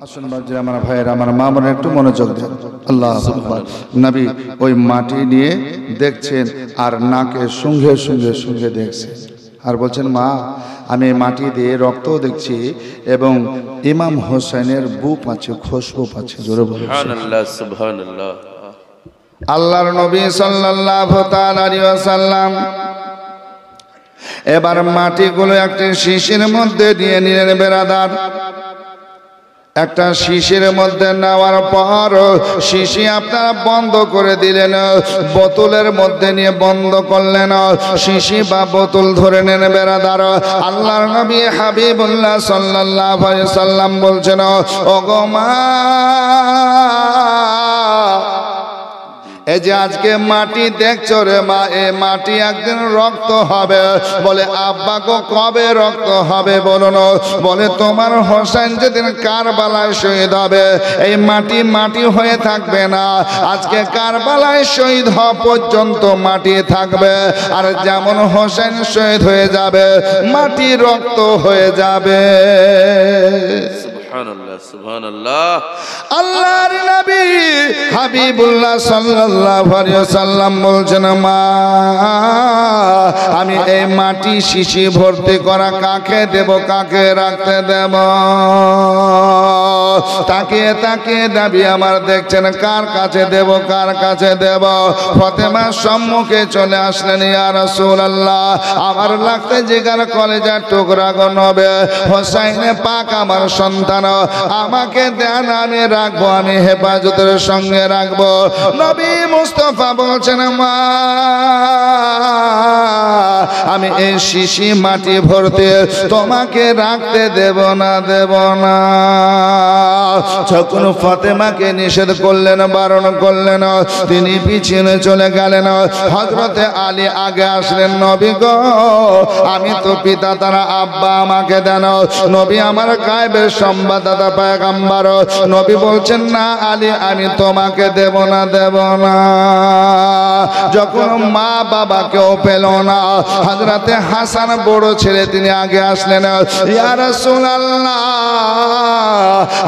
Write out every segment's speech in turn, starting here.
আসুন বাজে আমার ভাইয়ের আমার মা মনে একটু মনোযোগ দেন। আল্লাহু আকবার। নবী ওই মাটি নিয়ে দেখছেন আর নাকে সঙ্গে সঙ্গে সঙ্গে দেখছেন আর বলছেন, মা আমি মাটি দিয়ে রক্ত দেখছি এবং ইমাম হোসেনের বুক পাচ্ছে, খুশবু পাচ্ছে। জোরে বলুন সুবহানাল্লাহ, সুবহানাল্লাহ। আল্লাহর নবী সাল্লাল্লাহু তাআলা আলাইহি ওয়াসাল্লাম এবার মাটিগুলো একটা শিশির মধ্যে নিয়ে নিলেন বেরাদার। একটা শিশির মধ্যে নেওয়ার পর শিশি আপনারা বন্ধ করে দিলেন, বোতলের মধ্যে নিয়ে বন্ধ করলেন। শিশি বা বোতল ধরে নেন বেরাদার। আল্লাহর নবী হাবিবুল্লাহ সাল্লাল্লাহু আলাইহি সাল্লাম বলছেন, ওগো মা, এই যে আজকে মাটি দেখছো রে মা, এ মাটি একদিন রক্ত হবে। বলে আব্বা গো কবে রক্ত হবে বলুন? বলে তোমার হোসেন যেদিন কারবালায় শহীদ হবে এই মাটি মাটি হয়ে থাকবে না, আজকে কারবালায় শহীদ হওয়া পর্যন্ত মাটি থাকবে। আর যেমন হোসেন শহীদ হয়ে যাবে মাটি রক্ত হয়ে যাবে। সুবহানাল্লাহ, সুবহানাল্লাহ। আল্লাহর নবী হাবিবুল্লাহ সাল্লাল্লাহু আলাইহি ওয়াসাল্লাম বলছেন, মা আমি এই মাটি শিশি ভর্তি করা কাকে দেব, কাকে রাখতে দেব? তাকিয়ে তাকিয়ে নবী আমার দেখছেন কার কাছে দেব, কার কাছে দেব। ফাতেমার সম্মুখে চলে আসলেন, ইয়া রাসূলুল্লাহ আমার লাগতে জিগার কলেজার টুকরা গো নবী, হোসাইনে পাক আমার সন্তান, আমাকে দেন আমি রাখবো, আমি হেফাজতের সঙ্গে রাখবো। নবী মুস্তাফা বলছেন, মা আমি এই শিশি মাটি ভর্তি তোমাকে রাখতে দেব না, দেব না। যখন ফাতেমাকে নিষেধ করলেন, বারণ করলেন, তিনি পিছনে চলে গেলেন। হযরতে আলী আগে আসলেন, নবী গো আমি তো পিতা, তারা আব্বা, আমাকে দেন। নবী আমার গায়েবের সংবাদদাতা পয়গম্বর। নবী বলছেন, না আলী আমি তোমাকে দেব না, দেব না। যখন মা বাবাকেও পেল না, হযরতে হাসান বড় ছেলে তিনি আগে আসলেন, ইয়া রাসূলুল্লাহ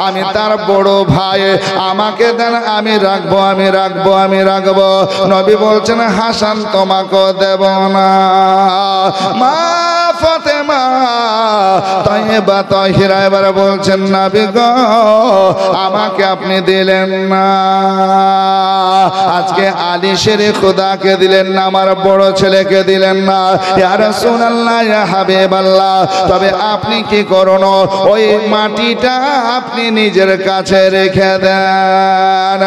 আমি তার বড় ভাই, আমাকে দেন আমি রাখবো, আমি রাখবো, আমি রাখবো। নবী বলছেন, হাসান তোমাকেও দেব না। মা ফাতেমা তাইয়্যিবা তাহিরা এবার বলছেন, নবী গো আমাকে আপনি দিলেন না, আজকে আলী শেরে খোদাকে দিলেন না, আমার বড় ছেলেকে দিলেন না। ইয়া রাসূলুল্লাহ, ইয়া হাবিবাল্লাহ, তবে আপনি কি করুন, ওই মাটিটা আপনি নিজের কাছে রেখে দেন।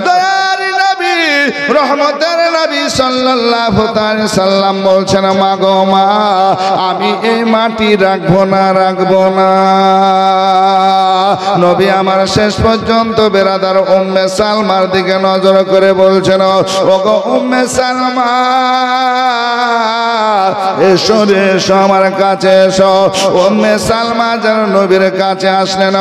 দয়ার নবী রহমতের নবী সাল্লাল্লাহু তাআলা সাল্লাম বলছেন, মা গো মা আমি এই মাটি রাখবো না, রাখবো না। নবী আমার শেষ পর্যন্ত বেরাদার উম্মে সালমার দিকে নজর করে বলছেন, ওগো উম্মে সালমা এসো রে, এসো আমার কাছে এসো। উম্মে সালমা যেন নবীর কাছে আসলেন।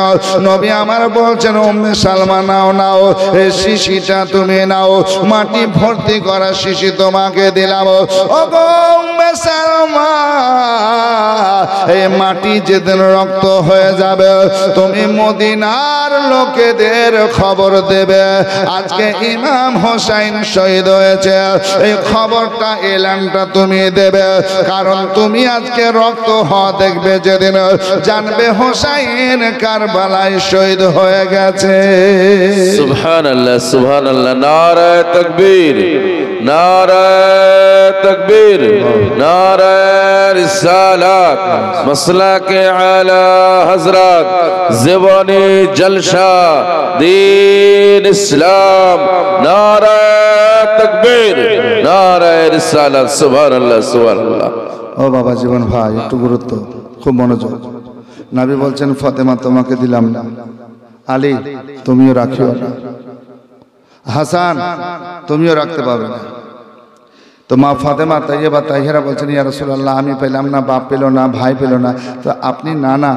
নবী আমার বলছেন, উম্মে সালমা নাও, নাও এই শিশিটা তুমি নাও, মাটি ভর্তি করা শিশি তোমাকে দিলাম। ওগো উম্মে সালমা এই মাটি যেদিন রক্ত হয়ে যাবে তুমি মদিনার লোকেদের খবর দেবে, আজকে ইমাম হোসেন শহীদ হয়েছে, এই খবরটা এলানটা তুমি দেবে। কারণ তুমি আজকে রক্ত হওয়া দেখবে, যেদিন জানবে হোসেন কারবালায় শহীদ হয়ে গেছে। সুবহানাল্লাহ, সুবহানাল্লাহ। নারায়ে তাকবীর, নারায়ে তাকবীর, নারায়ে রিসালাত, মাসলাকে আলা হযরত, জীবনী জলসা দ্বীন ইসলাম। নারায়ে তাকবীর, নারায়ে রিসালাত। সুবহানাল্লাহ, সুবহানাল্লাহ। ও বাবা জীবন ভাই একটু গুরুত্ব, খুব মনোযোগ। নবী বলছেন, ফাতেমা তোমাকে দিলাম না, আলী তুমিও রাখিও না, হাসান তুমিও রাখতে পারবে না। তো মা ফাতেমা তাইয়্যিবা তাহিরা বলছেন, ইয়া রাসূলুল্লাহ আমি পেলাম না, বাপ পেল না, ভাই পেল না, তো আপনি নানা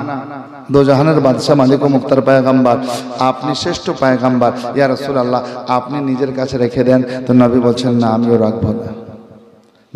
দোজাহানের বাদশাহ মালিক ও মুক্তার পয়গম্বর, আপনি শ্রেষ্ঠ পয়গম্বর, ইয়া রাসূলুল্লাহ আপনি নিজের কাছে রেখে দেন। তো নবী বলছেন, না আমিও রাখবো না।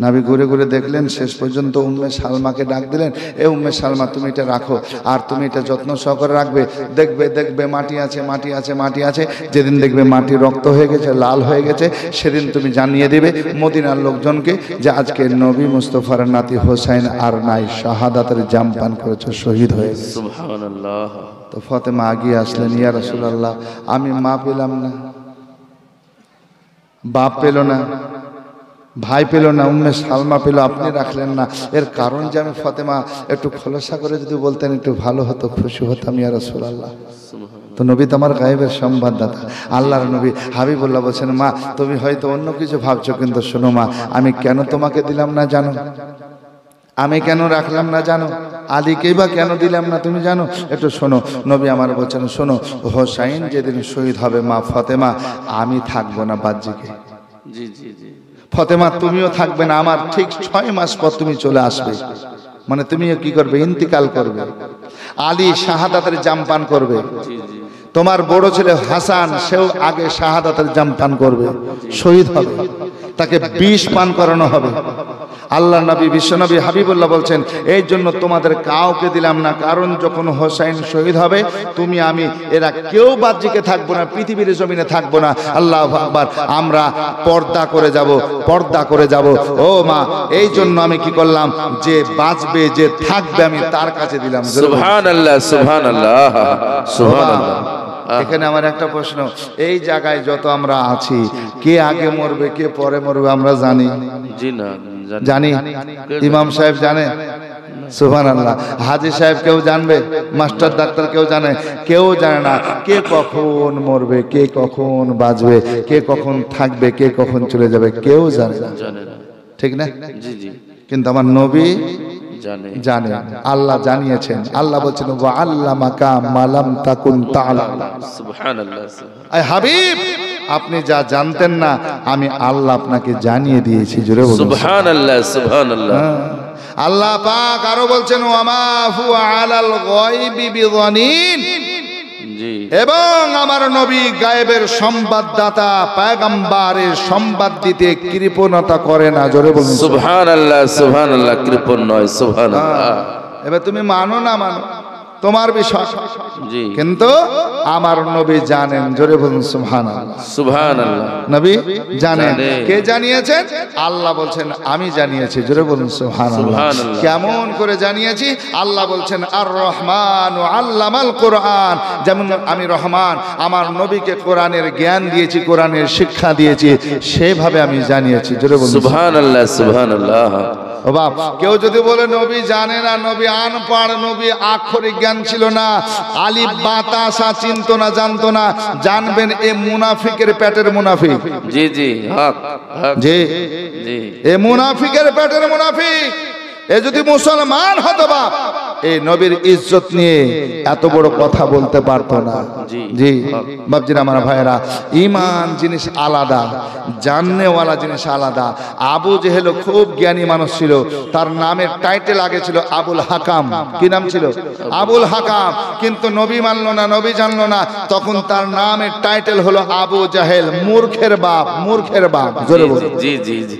নবী ঘুরে ঘুরে দেখলেন, শেষ পর্যন্ত উম্মে সালমাকে ডাক দিলেন, এ উম্মে সালমা তুমি এটা রাখো, আর তুমি এটা যত্ন সহকারে রাখবে। দেখবে দেখবে মাটি আছে, মাটি আছে, মাটি আছে, যেদিন দেখবে মাটি রক্ত হয়ে গেছে, লাল হয়ে গেছে, সেদিন তুমি জানিয়ে দেবে মদিনার লোকজনকে যে আজকে নবী মুস্তফার নাতি হোসাইন আর নাই, শাহাদাতের জাম পান করেছে, শহীদ হয়ে গেছে। সুবহানাল্লাহ। তো ফাতেমা আগিয়ে আসলেন, ইয়া রাসূলুল্লাহ, আমি মা পেলাম না, বাপ পেল না, ভাই পেল না, উম্মে সালমা পেল, আপনি রাখলেন না, এর কারণ যে আমি ফাতেমা একটু খোলাসা করে যদি বলতেন একটু ভালো হতো, খুশি হতাম ইয়া রাসূলুল্লাহ। তো নবী তো আমার গায়েবের সংবাদদাতা, আল্লাহর নবী হাবিবুল্লাহ বলছেন, মা তুমি হয়তো অন্য কিছু ভাবছো, কিন্তু শোনো মা, আমি কেন তোমাকে দিলাম না জানো? আমি কেন রাখলাম না জানো? আলীকেই বা কেন দিলাম না তুমি জানো? একটু শোনো। নবী আমার বলছেন, শোনো, হোসাইন যেদিন শহীদ হবে মা ফাতেমা, আমি থাকবো না বাহ্যিকে। জি জি জি। ফাতেমা তুমিও থাকবে না, আমার ঠিক 6 মাস পর তুমি চলে আসবে, মানে তুমিও কি করবে? ইন্তিকাল করবে। আলী শাহাদাতের জাম পান করবে। জি জি। তোমার বড় ছেলে হাসান, সেও আগে শাহাদাতের জাম পান করবে, শহীদ হবে, তাকে বিষ পান করানো হবে। আল্লাহ নবী বিশ্বনবী হাবিবুল্লাহ বলছেন, এই জন্য তোমাদের কাউকে দিলাম না, কারণ যখন হোসাইন শহীদ হবে তুমি আমি এরা কেউ বাহ্যিকে থাকবো না, পৃথিবীর জমিনে থাকবো না। আল্লাহু আকবার। আমরা পর্দা করে যাব, পর্দা করে যাব। ও মা, এই জন্য আমি কি করলাম, যে বাঁচবে, যে থাকবে, আমি তার কাছে দিলাম। সুবহানাল্লাহ সুবহানাল্লাহ সুবহানাল্লাহ। এখানে আমার একটা প্রশ্ন, এই জায়গায় যত আমরা আছি, কে আগে মরবে কে পরে মরবে আমরা জানি? জি না জানি? ইমাম সাহেব জানে? সুবহানাল্লাহ। হাজী সাহেব কেউ জানবে? মাস্টার ডাক্তার কেউ জানে? কেউ জানে না। কে কখন মরবে, কে কখন বাঁচবে, কে কখন থাকবে, কে কখন চলে যাবে, কেউ জানে না, জানে না। ঠিক না? জি জি। কিন্তু আমার নবী জানে, জানে, আল্লাহ জানিয়েছেন। আল্লাহ বলছেন, ওয়া আল্লামাকা মা লাম তাকুন তা'লাম। সুবহানাল্লাহ। আয় হাবিব, আপনি যা জানতেন না আমি আল্লাহ আপনাকে জানিয়ে দিয়েছি। জোরে বলুন সুবহানাল্লাহ সুবহানাল্লাহ। আল্লাহ পাক আরো বলছেন, ওয়া মা হুয়া আলাল গায়বি বিযানিন। জি। এবং আমার নবী গায়েবের সংবাদদাতা, পয়গম্বরের সংবাদ দিতে কৃপণতা করে না। জোরে বলুন সুবহানাল্লাহ সুবহানাল্লাহ। কৃপণ নয়, সুবহানাল্লাহ। এবার তুমি মানো না মানো তোমার বিষয়, জি, কিন্তু আমার নবী জানেন। জোরে বলুন সুবহানাল্লাহ। সুবহানাল্লাহ। নবী জানেন। জানেন। কে জানিয়েছেন? আল্লাহ বলছেন আমি জানিয়েছি। জোরে বলুন সুবহানাল্লাহ। সুবহানাল্লাহ। কেমন করে জানিয়েছি? আল্লাহ বলছেন, আর রহমান আল্লামাল কোরআন। যেমন আমি রহমান, আমার নবীকে কোরআনের জ্ঞান দিয়েছি, কোরআনের শিক্ষা দিয়েছি, সেভাবে আমি জানিয়েছি। জোরে বলুন সুবহানাল্লাহ সুবহানাল্লাহ। ও বাপ, কেউ যদি বলে নবী জানে না, নবী আনপড়, নবী আক্ষরিক জ্ঞান ছিল না, আলিফ বাতাসা চিনতো না, জানতো না, জানবেন এ মুনাফিকের পেটের মুনাফিক। জি জি, হক হক। জি জি। এ মুনাফিকের পেটের মুনাফিক। এ যদি মুসলমান হতো বাপ, এই নবীর ইজ্জত নিয়ে এত বড় কথা বলতে পারতো না। জি বাপজিরা, আমার ভাইয়েরা, ঈমান জিনিস আলাদা, জাননেওয়ালা জিনিস আলাদা। আবু জেহেল খুব জ্ঞানী মানুষ ছিল, তার নামের টাইটেল আগে ছিল আবুল হাকাম। কি নাম ছিল? আবুল হাকাম। কিন্তু নবী মানলো না, নবী জানলো না, তখন তার নামের টাইটেল হলো আবু জাহেল, মূর্খের বাপ, মূর্খের বাপ। জোরে বলুন। জি জি জি,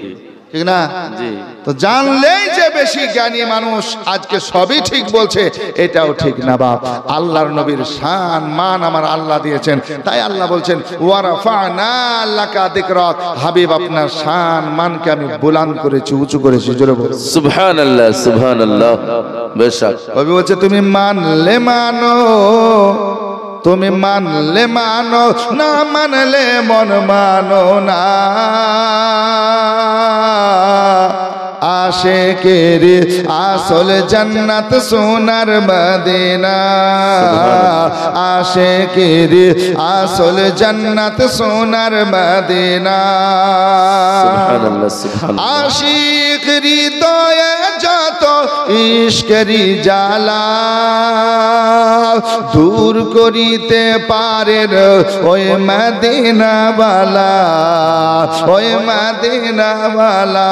ঠিক না? জি। তো জানলেই যে বেশি জ্ঞানী মানুষ, আজকে সবই ঠিক বলছে, এটাও ঠিক না বাপ। আল্লাহর নবীর শান মান আমার আল্লাহ দিয়েছেন, তাই আল্লাহ বলছেন, ওয়া রাফা'না লাকা যিকরাক। হাবিব, আপনার শান মানকে আমি বুলন্দ করেছি, উঁচু করেছি। জোরে বলুন সুবহানাল্লাহ সুবহানাল্লাহ। বেশক। কবি বলছে, তুমি মানলে মানো, তুমি মানলে মানো, না মানলে মন মানো না। আশিকের আসল জান্নাত সোনার মদিনা, আশিকের আসল জান্নাত সোনার মদিনা। সুবহানাল্লাহ সুবহানাল্লাহ। আশিক হৃদয়ে যত ইশকেরি জ্বালা দূর করিতে পারেন ওই মদিনাওয়ালা, ওই মদিনাওয়ালা।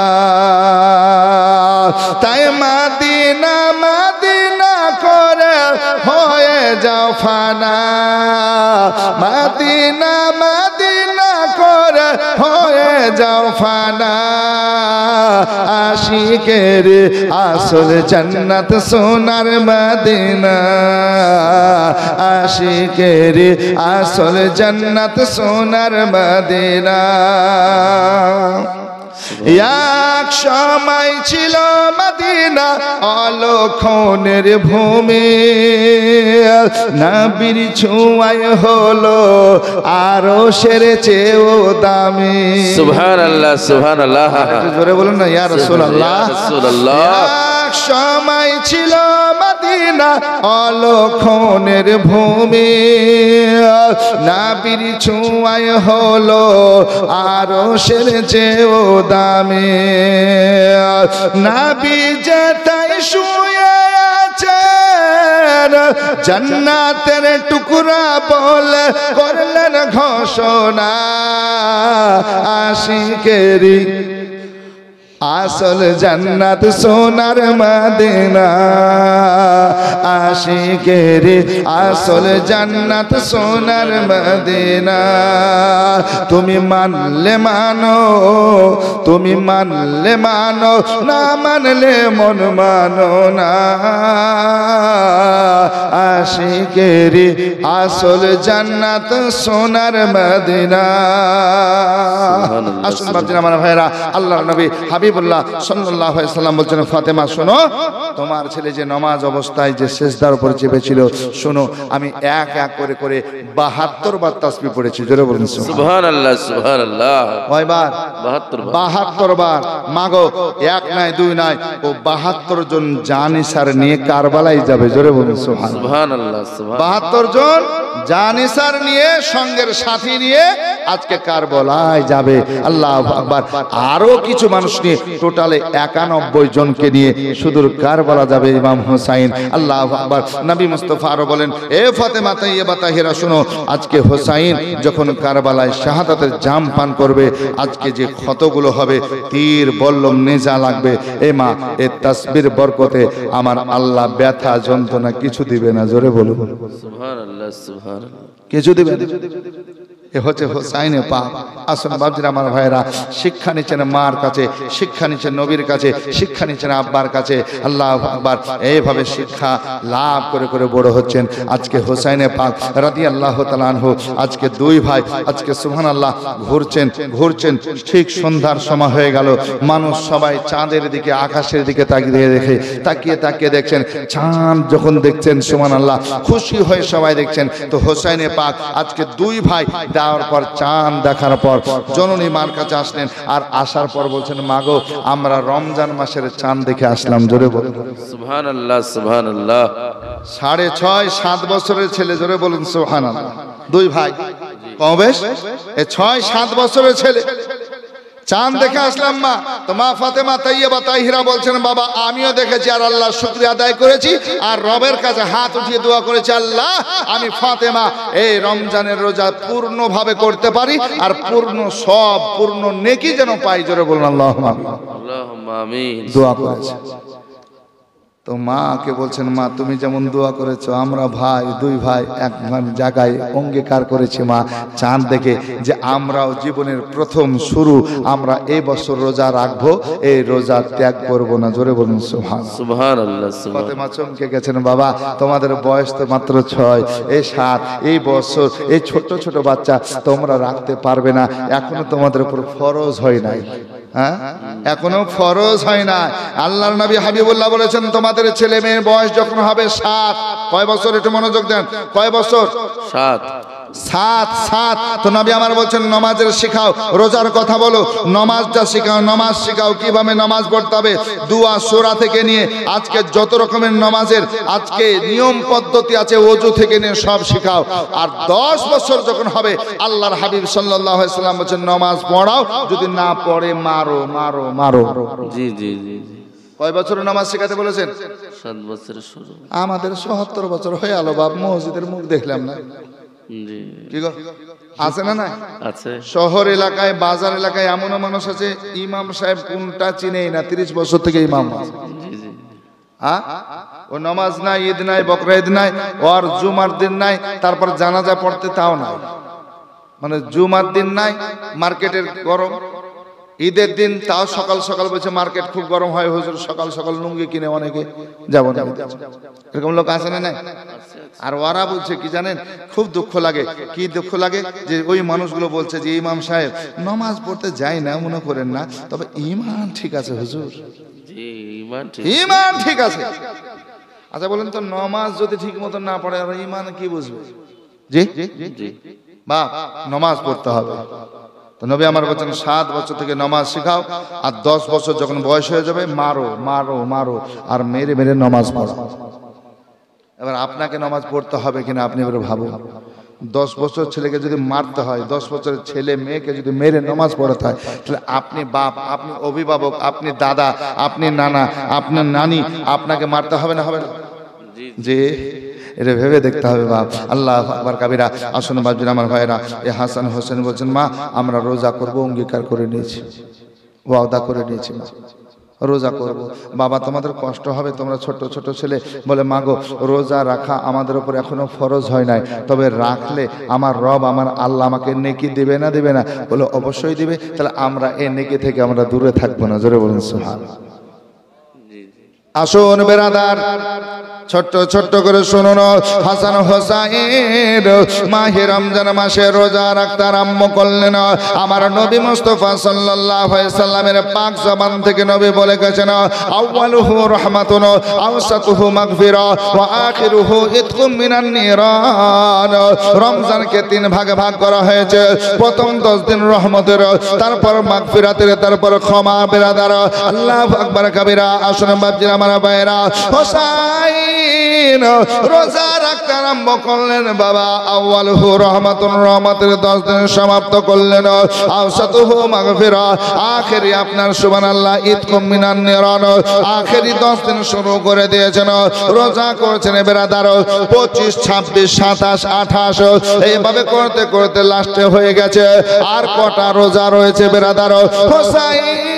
তাই মদিনা মদিনা করে হয়ে যাও ফানা, মদিনা মদিনা করে হয়ে যাও ফানা আশিকের আসল জান্নাত সোনার মদিনা আশিকের আসল জান্নাত সোনার মদিনা এক সময় ছিল মদিনা অলক্ষণের ভূমি নবীর ছোঁয়ায় হলো আরো চেয়েও দামি সুবহানাল্লাহ সুবহানাল্লাহ জোরে বলুন না ইয়া রাসূলুল্লাহ ইয়া রাসূলুল্লাহ এক সময় ছিল মদিনা অলক্ষণের ভূমি নবীর ছোঁয়ায় হলো আরো চেয়েও দামি নবী যেটাই শুয়ে আছেন জান্নাতের টুকরা বলে করলেন ঘোষণা আশিকেরি আসল জান্নাত সোনার মদিনা আশিকের আসল জান্নাত সোনার মদিনা তুমি মানলে মানো তুমি মানলে মানো না মানলে মন মানো না আশিকের আসল জান্নাত সোনার মদিনা আসুন বাপজিরা আমার ভাইরা আল্লাহর নবী হাবিবুল্লাহ সাল্লাল্লাহু আলাইহি সাল্লাম বলছেন ফাতেমা শোনো তোমার ছেলে যে নামাজ অবস্থায় যে সিজদার উপর চেপেছিল শোনো আমি এক এক করে করে 72 বার তাসবিহ পড়েছি জোরে বলুন সুবহানাল্লাহ সুবহানাল্লাহ কয়বার 72 বার মাগো এক নাই দুই নাই ও 72 জন জানিসার নিয়ে কারবালায় যাবে জোরে বলুন সুবহানাল্লাহ 72 জন জানিসার নিয়ে সঙ্গের সাথী নিয়ে আজকে কারবালায় যাবে আল্লাহু আকবার আরো কিছু মানুষ নিয়ে টোটালে 91 জনকে নিয়ে সুদূর কারবালা যাবে ইমাম হোসাইন আল্লাহু আকবার নবী মুস্তাফা আরো বলেন এ ফাতেমা তাইয়্যিবা তাহিরা শুনো আজকে হোসাইন যখন কারবালায় শাহাদাতের জাম পান করবে আজকে যে ক্ষতগুলো হবে তীর বল্লম নেজা লাগবে এ মা এ তাসবির বরকতে আমার আল্লাহ ব্যথা যন্ত্রণা কিছু দিবে না জোরে বলুন সুবহানাল্লাহ সুবহানাল্লাহ কিছু দিবে এ হচ্ছে হোসাইনে পাক আসুন বাপজিরা আমার ভাইরা শিক্ষা নিচ্ছেন মার কাছে শিক্ষা নিচ্ছেন নবীর কাছে শিক্ষা নিচ্ছেন আব্বার কাছে আল্লাহু আকবার এইভাবে শিক্ষা লাভ করে করে বড় হচ্ছেন আজকে হোসাইনে পাক রাদিয়াল্লাহু তাআলা আনহু আজকে দুই ভাই আজকে সুবহানাল্লাহ ঘুরছেন ঠিক সন্ধ্যার সময় হয়ে গেল মানুষ সবাই চাঁদের দিকে আকাশের দিকে তাকিয়ে দেখছেন চাঁদ যখন দেখছেন সুবহানাল্লাহ খুশি হয়ে সবাই দেখছেন তো হোসাইনে পাক আজকে দুই ভাই দেওয়ার পর চাঁদ দেখার পর জননী মার কাছে আসলেন আর আসার পর বলছেন মাগো আমরা রমজান মাসের চাঁদ দেখে আসলাম জোরে বলুন সুবহানাল্লাহ সুবহানাল্লাহ 6.5-7 বছরের ছেলে জোরে বলুন সুবহানাল্লাহ দুই ভাই কম বেশ এই 6-7 বছরের ছেলে চাঁদ দেখে আসলাম মা তো মা ফাতেমা তাইয়্যিবা তাহিরা বলছেন বাবা আমিও দেখেছি আর আল্লাহর শুকরিয়া আদায় করেছি আর রবের কাছে হাত উঠিয়ে দোয়া করেছি আল্লাহ আমি ফাতেমা এই রমজানের রোজা পূর্ণভাবে করতে পারি আর পূর্ণ নেকি যেন পাই জোরে বলুন আল্লাহুম্মা আমিন দোয়া করেছে তো মাকে বলছেন মা তুমি যেমন দোয়া করেছো আমরা ভাই দুই ভাই এক জায়গায় অঙ্গীকার করেছি মা চাঁদ দেখে যে আমরাও জীবনের প্রথম শুরু আমরা এই বছর রোজা রাখবো এই রোজা ত্যাগ করব না জোরে বলুন সুবহানাল্লাহ ফাতেমা চমকে গেছেন বাবা তোমাদের বয়স তো মাত্র 6 এই 7 এই বছর এই ছোট ছোট বাচ্চা তোমরা রাখতে পারবে না এখনো তোমাদের উপর ফরজ হয় নাই এখনো ফরজ হয় না আল্লাহর নবী হাবিবুল্লাহ বলেছেন তোমাদের ছেলে মেয়ের বয়স যখন হবে 7 কয় বছর একটু মনোযোগ দেন কয় বছর 7 তো নবী আমার বলছেন নামাজের শেখাও রোজার কথা বলো নামাজটা শেখাও নামাজ শেখাও কিভাবে নামাজ পড়তে হবে দুয়া সূরা থেকে নিয়ে আজকে যত রকমের নামাজের আজকে নিয়ম পদ্ধতি আছে ওযু থেকে নিয়ে সব শেখাও আর 10 বছর যখন হবে আল্লাহর হাবিব সাল্লাল্লাহু আলাইহি সাল্লাম বলেন নামাজ পড়াও যদি না পড়ে মারো জি কয় বছরের নামাজ শেখাতে বলেছেন 7 বছরের শুরু আমাদের ৭৭ বছর হয়ে গেল বাপ মসজিদের মুখ দেখলাম না জি কি গো আছে না না আছে শহর এলাকায় বাজার এলাকায় এমন মানুষ আছে ইমাম সাহেব কোনটা চিনেই না 30 বছর থেকে ইমাম জি ও নামাজ নাই ঈদ নাই বকরা ঈদ নাই ওর জুমার দিন নাই তারপর জানাজা পড়তে তাও নাই মানে জুমার দিন নাই, মার্কেটের গরম, ঈদের দিন তাও সকাল সকাল বলছে মার্কেট খুব গরম হয় হুজুর, সকাল সকাল লুঙ্গি কিনে অনেকে যাবো না, এরকম লোক আছে না? আর ওরা বলছে কি জানেন, খুব দুঃখ লাগে, কি দুঃখ লাগে যে ওই মানুষগুলো বলছে যে ইমাম সাহেব নামাজ পড়তে যায় না মনে করেন না, তবে ঈমান ঠিক আছে হুজুর, ঈমান ঠিক আছে। আচ্ছা বলেন তো, নামাজ যদি ঠিক মতো না পড়ে আর ঈমান কি বুঝবে? জি বা নামাজ পড়তে হবে। তো নবী আমার বলছেন 7 বছর থেকে নামাজ শেখাও, আর 10 বছর যখন বয়স হয়ে যাবে মারো মারো মারো, আর মেরে মেরে নামাজ পড়ো। এবার আপনাকে নামাজ পড়তে হবে কিনা আপনি এবারে ভাবুন। 10 বছর ছেলেকে যদি মারতে হয়, 10 বছরের ছেলে মেয়েকে যদি মেরে নামাজ পড়াতে হয়, তাহলে আপনি বাপ, আপনি অভিভাবক, আপনি দাদা, আপনি নানা, আপনার নানি, আপনাকে মারতে হবে না? হবে না? জি, এটা ভেবে দেখতে হবে বাপ। আল্লাহ আকবার কাবিরা। আসুন বাজুন আমার ভাইরা, এ হাসান হোসেন বলছেন মা আমরা রোজা করব, অঙ্গীকার করে নিয়েছি, ওয়াদা করে নিয়েছি, রোজা করব। বাবা তোমাদের কষ্ট হবে, তোমরা ছোট ছোট ছেলে। বলে মা গো, রোজা রাখা আমাদের উপর এখনো ফরজ হয় নাই, তবে রাখলে আমার রব আমার আল্লাহ আমাকে নেকি দিবে না দিবে না? বলে অবশ্যই দিবে। তাহলে আমরা এই নেকি থেকে আমরা দূরে থাকবো না। জোরে বলুন সুবহানাল্লাহ। আসুন বেরাদার, ছোট্ট ছোট্ট করে শুনুন, হাসান হোসাইন মাহে রমজান মাসে রোজা রাখতে আরম্ভ করলেন। আমার নবী মুস্তাফা সাল্লাল্লাহু আলাইহি সাল্লামের পাক জবান থেকে নবী বলে গেছেন, আউয়ালুহু রাহমাতুন আওসাতুহু মাগফিরা ওয়া আখিরুহু ইতকুম মিনান নিরান। রমজানকে 3 ভাগে ভাগ করা হয়েছে। প্রথম 10 দিন রহমতের, তারপর মাগফিরাতের, তারপর ক্ষমা। বেরাদার আল্লাহু আকবার কাবীরা। আসুন বাপজিরা আমার ভাইরা, হোসাইন রোজা রাখতে আরম্ভ করলেন বাবা। আউয়ালুহু রাহমাতুন, রহমতের 10 দিন সমাপ্ত করলেন। আওসাতুহু মাগফিরা, আখেরি আপনার সুবহানাল্লাহ ইতকুম মিনান নিরান, আখেরি 10 দিন শুরু করে দিয়েছেন। রোজা করছেন বেরাদার 25, 26, 27, 28, এইভাবে করতে করতে লাস্টে হয়ে গেছে আর কটা রোজা রয়েছে বেরাদার? হোসাইন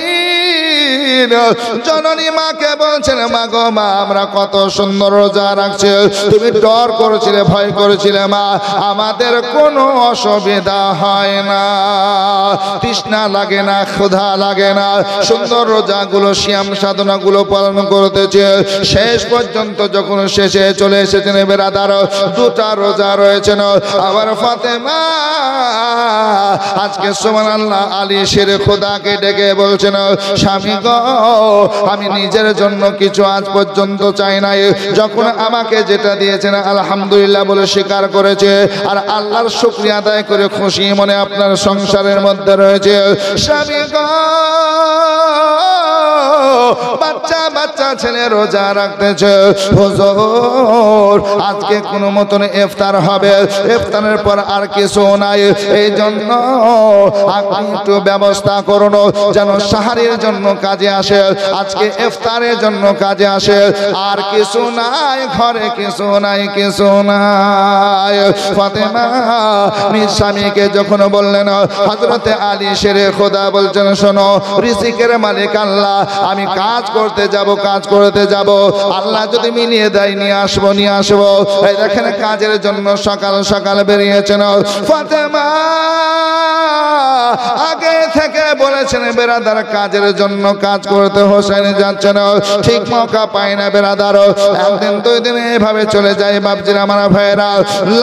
জননী মাকে বলছেন, মা গো মা আমরা কত সুন্দর রোজা রাখছি, তুমি ডর করেছিলে, ভয় করেছিলে মা, আমাদের কোনো অসুবিধা হয় না, তৃষ্ণা লাগে না, ক্ষুধা লাগে না, সুন্দর রোজাগুলো সিয়াম সাধনাগুলো পালন করতেছে। শেষ পর্যন্ত যখন শেষে চলে এসেছেন বেরাদার, 2টা রোজা রয়েছেন। আবার ফাতেমা আজকে সুবহানাল্লাহ আলী শের খোদাকে ডেকে বলছেন, স্বামী গো আমি নিজের জন্য কিছু আজ পর্যন্ত চাই নাই, যখন আমাকে যেটা দিয়েছেন আলহামদুলিল্লাহ বলে স্বীকার করেছে, আর আল্লাহর শুকরিয়া আদায় করে খুশি মনে আপনার সংসারের মধ্যে রয়েছে। স্বামী গো বাচ্চা বাচ্চা ছেলে রোজা রাখতেছে, হুজুর আজকে কোনো মতন ইফতার হবে, ইফতারের পর আর কিছু নাই, এই জন্য আপনি একটু ব্যবস্থা করুন যেন সাহারির জন্য কাজে আসে, আজকে ইফতারের জন্য কাজে আসে, আর কিছু নাই ঘরে, কিছু নাই, কিছু নাই। ফাতেমা নিজ স্বামীকে যখন বললেন, হযরতে আলী শেরে খোদা বলছেন, শোনো রিজিকের মালিক আল্লাহ, আমি কাজ করতে যাব, কাজ করতে যাব, আল্লাহ যদি মিলিয়ে দেয় নিয়ে আসবো, নিয়ে আসবো। এই দেখেন কাজের জন্য সকাল সকাল বেরিয়েছেন। ফাতেমা আগে থেকে বলেছেন বেরাদার কাজের জন্য কাজ করতে হোসেন যাচ্ছেন, ঠিক মৌকা পায় না বেরাদার, 1 দিন 2 দিন এভাবে চলে যায়। বাপজিরা আমার ভাইয়েরা,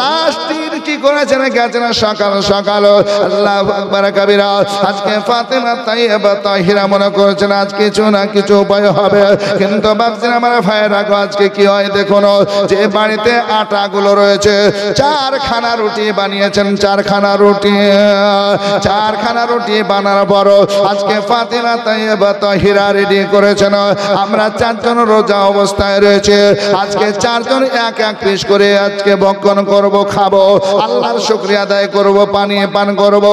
লাস্ট দিন কি করেছেন গেছেন সকাল সকাল, আল্লাহু আকবার কাবীরা। আজকে ফাতেমা তাইয়্যিবা তাহিরা মনে করেছেন আজ কিছু না কিছু উপায় হবে, কিন্তু বাপজিরা আমার ভাইয়েরা আজকে কি হয় দেখুন, যে বাড়িতে আটাগুলো রয়েছে 4খানা রুটি বানিয়েছেন, 4খানা রুটি, 4খানা রুটি বানার পর আজকে ফাতেমা তাইয়্যিবা তাহিরা রেডি করেছেন। আমরা 4 জন রোজা অবস্থায় রয়েছে, আজকে 4 জন এক এক পিস করে আজকে ভক্ষণ করব, খাবো, আল্লাহর শুকরিয়া আদায় করব, পানি পান করব।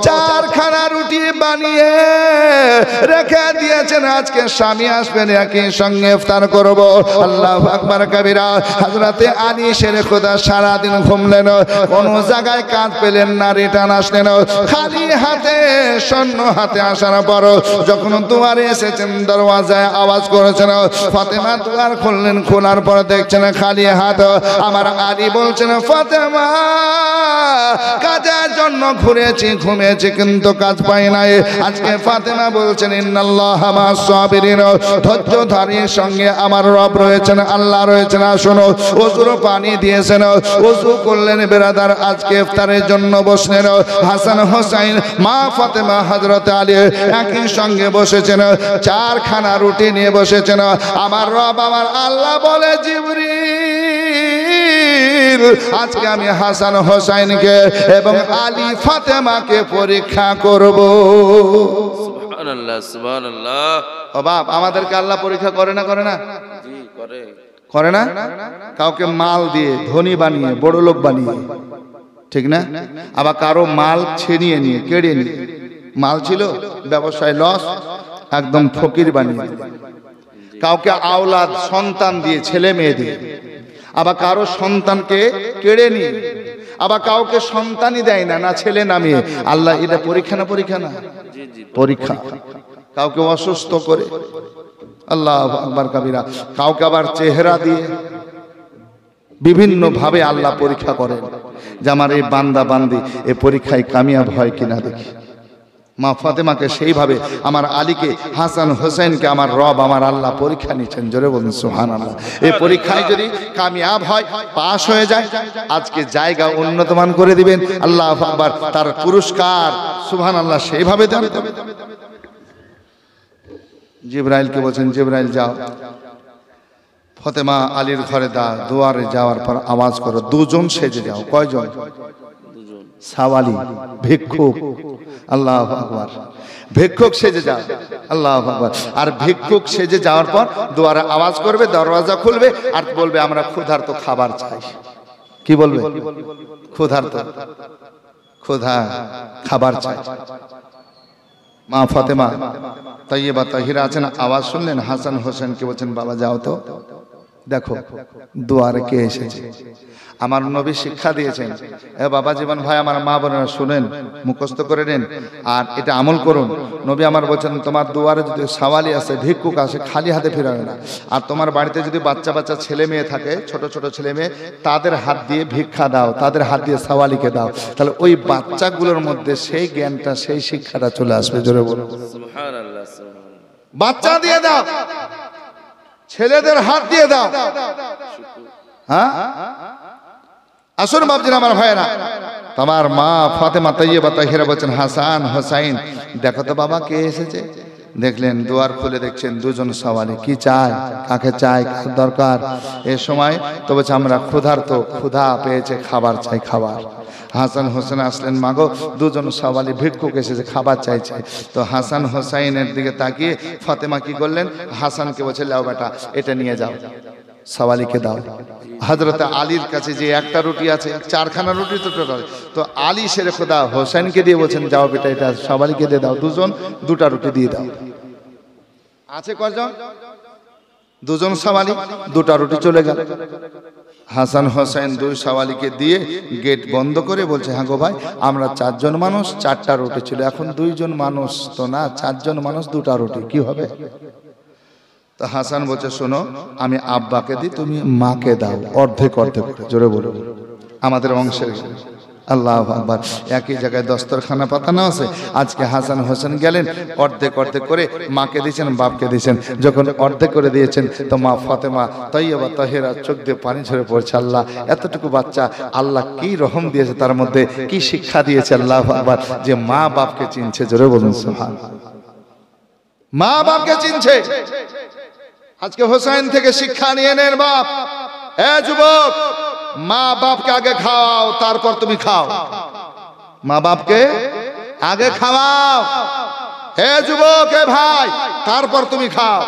4খানা রুটি বানিয়ে রেখে দিয়েছেন, আজকে স্বামী আসবেন একই সঙ্গে ইফতার করব। আল্লাহু আকবার কাবীরা। হযরতে আলী শেরে খোদা সারাদিন ঘুমলেন, কোন জায়গায় কাজ পেলেন না, রিটার্ন আসলেন খালি হাতে, শূন্য হাতে আসার পর যখন দুয়ারে এসেছেন দরওয়াজায় আওয়াজ করেছেন, ফাতেমা দুয়ার খুললেন, খোলার পর দেখছেন খালি হাত। আমার আলী বলছেন, ফাতেমা কাজের জন্য ঘুরেছি ঘুমিয়েছি কিন্তু কাজ পাই নাই। আজকে ফাতেমা বলছেন ইন্নাল্লাহা মা'আস সাবিরিন, ধৈর্যধারীর সঙ্গে আমার রব রয়েছেন, আল্লাহ রয়েছেন। শোনো, ওযুর পানি দিয়েছেন, ওযু করলেন বেরাদার। আজকে ইফতারের জন্য বসলেন হাসান হোসেন, মা ফাতেমা, হযরত আলী একই সঙ্গে বসেছেন, চারখানা রুটি নিয়ে বসেছেন। আমার রব আমার আল্লাহ বলে, জিবরিল আজকে আমি হাসান হোসেনকে এবং আলী ফাতেমাকে পরীক্ষা করব। সুবহানাল্লাহ সুবহানাল্লাহ। ও বাপ, আমাদেরকে আল্লাহ পরীক্ষা করে না? করে না? জি করে। করে না? কাউকে মাল দিয়ে ধনী বানিয়ে বড় লোক বানিয়ে, ঠিক না? আবার কারো মাল ছিনিয়ে নিয়ে কেড়ে নিয়ে, মাল ছিল ব্যবসায় লস, একদম ফকির বানিয়ে। কাউকে আওলাদ সন্তান দিয়ে, ছেলে মেয়ে দিয়ে। আবার কারো সন্তানকে কেড়ে নিয়ে, আবার কাউকে সন্তানই দেয় না, না ছেলে না মেয়ে। আল্লাহ এটা পরীক্ষা না? পরীক্ষা না? পরীক্ষা। কাউকে অসুস্থ করে, আল্লাহু আকবার কাবীরা। কাউকে আবার চেহারা দিয়ে, বিভিন্ন ভাবে আল্লাহ পরীক্ষা করেন যে আমার এই বান্দা বান্দি এই পরীক্ষায় কামিয়াব হয় কিনা দেখি। মা ফাতেমাকে সেইভাবে, আমার আলীকে, হাসান হোসেনকে আমার রব আমার আল্লাহ পরীক্ষা নিচ্ছেন। জোরে বলুন সুবহানাল্লাহ। এই পরীক্ষায় যদি কামিয়াব হয়, পাশ হয়ে যায়, আজকে জায়গা উন্নতমান করে দিবেন আল্লাহু আকবার। তার পুরস্কার সুবহানাল্লাহ সেইভাবে দেন। জিবরাইলকে বলছেন, জিবরাইল যাও, ফাতেমা আলীর ঘরে দুয়ারে যাওয়ার পর আওয়াজ করো, দুজন সেজে যাও। কয়জন? সাওয়ালি, ভিক্ষুক। আল্লাহু আকবার। ভিক্ষুক সেজে যাও, আল্লাহু আকবার। আর ভিক্ষুক সেজে যাওয়ার পর দুয়ারে আওয়াজ করবে, দরওয়াজা খুলবে আর বলবে আমরা ক্ষুধার্ত, খাবার চাই। কি বলবে? ক্ষুধার্ত, ক্ষুধা, খাবার চাই। মা ফাতেমা তাইয়্যিবা তাহিরা আছেন, আওয়াজ শুনলেন, হাসান হোসেনকে বলছেন বাবা যাও তো, দেখো দুয়ারে কে এসেছে। আমার নবী শিক্ষা দিয়েছেন, এ বাবা জীবন ভাই, আমার মা বোনেরা শুনেন, মুখস্থ করে নেন আর এটা আমল করুন। নবী আমার বলছেন, তোমার দুয়ারে যদি সাওয়ালি আসে, ভিক্ষুক আসে, খালি হাতে ফিরাবে না। আর তোমার বাড়িতে যদি বাচ্চা বাচ্চা ছেলে মেয়ে থাকে, ছোট ছোট ছেলে মেয়ে, তাদের হাত দিয়ে ভিক্ষা দাও, তাদের হাত দিয়ে সাওয়ালিকে দাও। তাহলে ওই বাচ্চাগুলোর মধ্যে সেই জ্ঞানটা, সেই শিক্ষাটা চলে আসবে। জোরে বলুন সুবহানাল্লাহ সুবহানাল্লাহ। বাচ্চা দিয়ে দাও, ছেলেদের হাত দিয়ে দাও। হ্যাঁ, আসুন বাপজিরা, আমার ভাইয়েরা, তোমার মা ফাতেমা তাইয়্যিবা তাহিরা বলছেন, হাসান হোসাইন দেখো তো বাবা কে এসেছে। দেখলেন, দুয়ার খুলে দেখছেন দুজন সাওয়ালি। কি চায়? কাকে চায়? কার দরকার? এ সময় তো বলছে আমরা ক্ষুধার্ত, ক্ষুধা পেয়েছে, খাবার চাই, খাবার। হাসান হোসেন আসলেন, মাগো দুজন সাওয়ালি ভিক্ষুক এসেছে, খাবার চাইছে। তো হাসান হোসাইনের দিকে তাকিয়ে ফাতেমা কি করলেন, হাসানকে বলছে, লাও বেটা এটা নিয়ে যাও, সাওয়ালিকে দাও। হযরত আলীর কাছে যে একটা রুটি আছে, চারখানা রুটি তো টোটাল, তো আলী সেরে খোদা হোসেনকে দিয়ে বলছেন, যাও বেটা এটা সাওয়ালিকে দিয়ে দাও, দুজন দুটা রুটি দিয়ে দাও। আছে কয়জন? দুজন সাওয়ালি, দুটা রুটি চলে গেল। হাসান হোসেন দুই সাওয়ালিকে দিয়ে গেট বন্ধ করে বলছে, হ্যাঁ গো ভাই, আমরা চারজন মানুষ, চারটা রুটি ছিল, এখন দুইজন মানুষ তো না, চারজন মানুষ, দুটা রুটি কি হবে? তো হাসান বলছে, শোনো, আমি আব্বাকে দিই, তুমি মাকে দাও, অর্ধেক অর্ধেক। জোরে বলো, আমাদের অংশের। আল্লাহু আকবার। একই জায়গায় দস্তরখানা পাতানো আছে। আজকে হাসান হোসেন গেলেন, অর্ধেক অর্ধেক করে মাকে দিয়েছেন, বাপকে দিয়েছেন। যখন অর্ধেক করে দিয়েছেন, তো মা ফাতেমা তাইয়্যিবা তাহিরা চোখ দিয়ে পানি ঝরে পড়ছে। আল্লাহ, এতটুকু বাচ্চা, আল্লাহ কি রহম দিয়েছে তার মধ্যে, কি শিক্ষা দিয়েছে। আল্লাহু আকবার। যে মা বাপকে চিনছে। জোরে বলুন সুবহানাল্লাহ। মা বাপকে চিনছে। আজকে হোসেন থেকে শিক্ষা নিয়ে নেন বাপ। এ যুবক, মা বাপকে আগে খাওয়াও, তারপর তুমি খাও। মা বাপকে আগে খাওয়াও, হে যুবক, হে ভাই, তারপর তুমি খাও।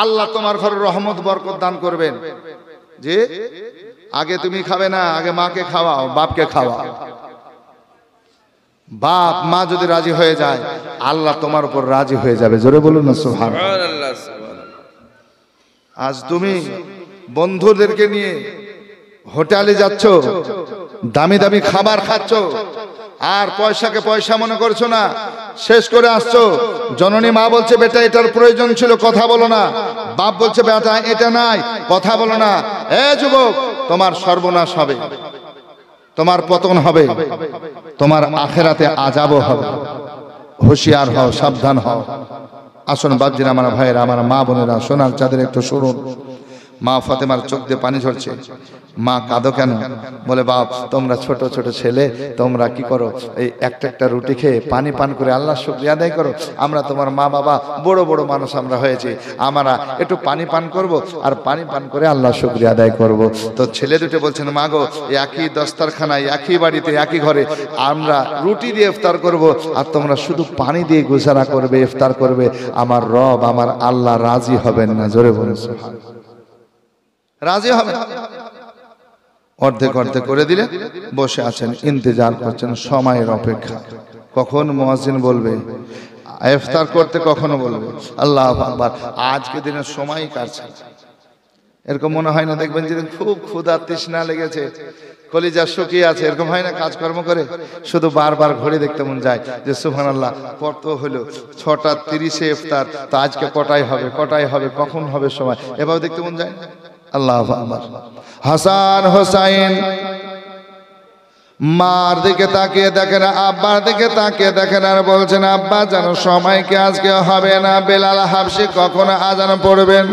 আল্লাহ তোমার ঘরে রহমত বরকত দান করবেন। যে আগে তুমি খাবে না, আগে মাকে খাওয়াও, বাপকে খাওয়াও। বাপ মা যদি রাজি হয়ে যায়, আল্লাহ তোমার উপর রাজি হয়ে যাবে। জোরে বলুন না সুবহানাল্লাহ। আজ তুমি বন্ধুদেরকে নিয়ে হোটেলে যাচ্ছ, দামি দামি খাবার খাচ্ছ, আর পয়সাকে পয়সা মনে করছো না, শেষ করে আসছো। জননী মা বলছে, বেটা এটার প্রয়োজন ছিল, কথা বলো না। বাপ বলছে, বেটা এটা নাই, কথা বলো না। এ যুবক, তোমার সর্বনাশ হবে, তোমার পতন হবে। তোমার আখেরাতে আযাবও হবে। হুঁশিয়ার হও, সাবধান হও। আসুন বাপজিরা, আমার ভাইয়েরা, আমার মা বোনেরা, সোনার চাঁদের একটু শুনুন। মা ফাতেমার চোখ দিয়ে পানি ঝরছে। মা কাঁদো কেন? বলে বাপ, তোমরা ছোট ছোট ছেলে, তোমরা কি করো? এই একটা একটা রুটি খেয়ে পানি পান করে আল্লাহর শুকরিয়া আদায় করো। আমরা তোমার মা বাবা বড় বড় মানুষ আমরা হয়েছি, আমরা একটু পানি পান করব আর পানি পান করে আল্লাহর শুকরিয়া আদায় করব। তো ছেলে দুটো বলছেন, মা গো, একই দস্তরখানায়, একই বাড়িতে, একই ঘরে আমরা রুটি দিয়ে ইফতার করব আর তোমরা শুধু পানি দিয়ে গুজারা করবে, ইফতার করবে। আমার রব, আমার আল্লাহ রাজি হবেন না? জোরে বলুন সুবহানাল্লাহ। রাজি হবে। অর্ধেক অর্ধেক করে দিলে বসে আছেন, ইন্তজার করছেন, সময়ের অপেক্ষা, কখন মুয়াজ্জিন বলবে ইফতার করতে, কখনো বলবে আল্লাহু আকবার। আজকে দিনের সময় কাটছে। এরকম মনে হয় না? দেখবেন যে খুব ক্ষুধা তৃষ্ণা লেগেছে, কলিজা শুকিয়ে আছে, এরকম হয় না? কাজকর্ম করে শুধু বারবার ঘড়ি দেখতে মন যায় যে সুবহানাল্লাহ কত হলো, 6:30 ইফতার, তো আজকে কটায় হবে, কটায় হবে, কখন হবে সময়, এভাবে দেখতে মন যায়। আল্লাহু আকবার। হাসান হোসাইন মার দিকে তাকিয়ে দেখেন, আব্বার দিকে তাকিয়ে দেখেন আর বলছেন, আব্বা জানো সময় কি আজকে হবে না? বেলাল হাবশি কখন আজান পড়বেন?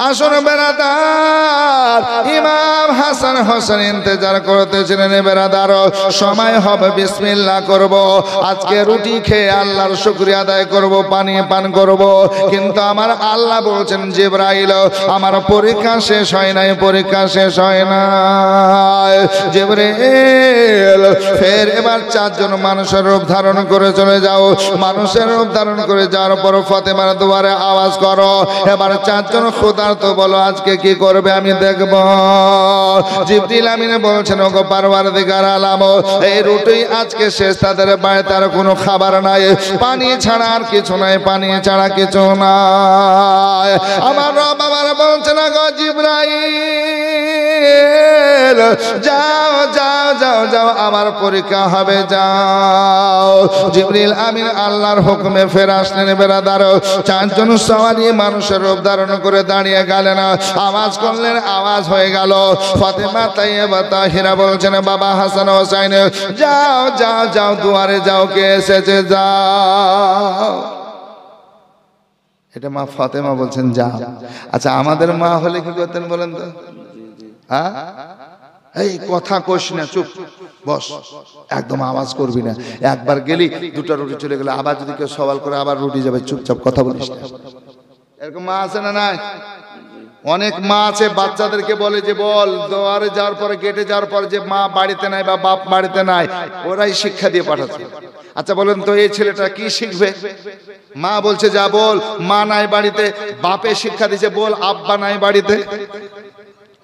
আসুন বেরাদার, ইমাম হাসান হোসেন ইন্তজার করতেছিলেন। বেরাদার, সময় হবে, বিসমিল্লাহ করব, আজকে রুটি খেয়ে আল্লাহর শুকরিয়া আদায় করব, পানি পান করব। কিন্তু আমার আল্লাহ বলছেন, জিবরাইল, আমার পরীক্ষা শেষ হয় নাই, পরীক্ষা শেষ হয় নাই। জিবরাইল, ফের এবার 4 জন মানুষের রূপ ধারণ করে চলে যাও। মানুষের রূপ ধারণ করে যাওয়ার পর ফাতেমার দুয়ারে আওয়াজ করো। এবার 4 জন খোদা তো বলো আজকে কি করবে আমি দেখব। জিবরিল আমিন বলছেন, ওগো পারওয়ারদিগার আলাম, এই রুটি আজকে শেষ, তাদের বাড়িতে আর কোনো খাবার নাই, পানি ছাড়া আর কিছু নাই, পানি ছাড়া কিছু নাই। আমার রব আমার বলছেন, গো জিবরাইল, যাও যাও যাও যাও, আমার পরীক্ষা হবে, যাও। জিবরিল আমিন আল্লাহর হুকুমে ফের আসলেন। বেরাদার, 4 জন সওয়ারি মানুষের রূপ ধারণ করে দাঁড়িয়ে গেলেন, আওয়াজ করলেন, আওয়াজ হয়ে গেল। ফাতেমা তাইয়্যিবা তাহিরা বলছেন, বাবা হাসান হোসেন, যাও যাও যাও, দুয়ারে যাও, কে এসেছে, যাও। এটা মা ফাতেমা বলছেন, যাও। আচ্ছা, আমাদের মা হলে কি করতেন বলেন তো? হ্যাঁ, এই কথা কোস না, চুপ বস, একদম আওয়াজ করবি না। একবার গেলি, 2টা রুটি চলে গেলে, আবার যদি কেউ সওয়াল করে আবার রুটি যাবে, চুপচাপ কথা বলিস না। এরকম মা আছে না নাই? অনেক মা আছে বাচ্চাদেরকে বলে যে বল, দুয়ারে যাওয়ার পরে, গেটে যাওয়ার পরে যে মা বাড়িতে নাই বা বাপ বাড়িতে নাই, ওরাই শিক্ষা দিয়ে পাঠাচ্ছে। আচ্ছা বলেন তো, এই ছেলেটা কি শিখবে? মা বলছে যা বল, মা নাই বাড়িতে, বাপে শিক্ষা দিছে বল, আব্বা নাই বাড়িতে।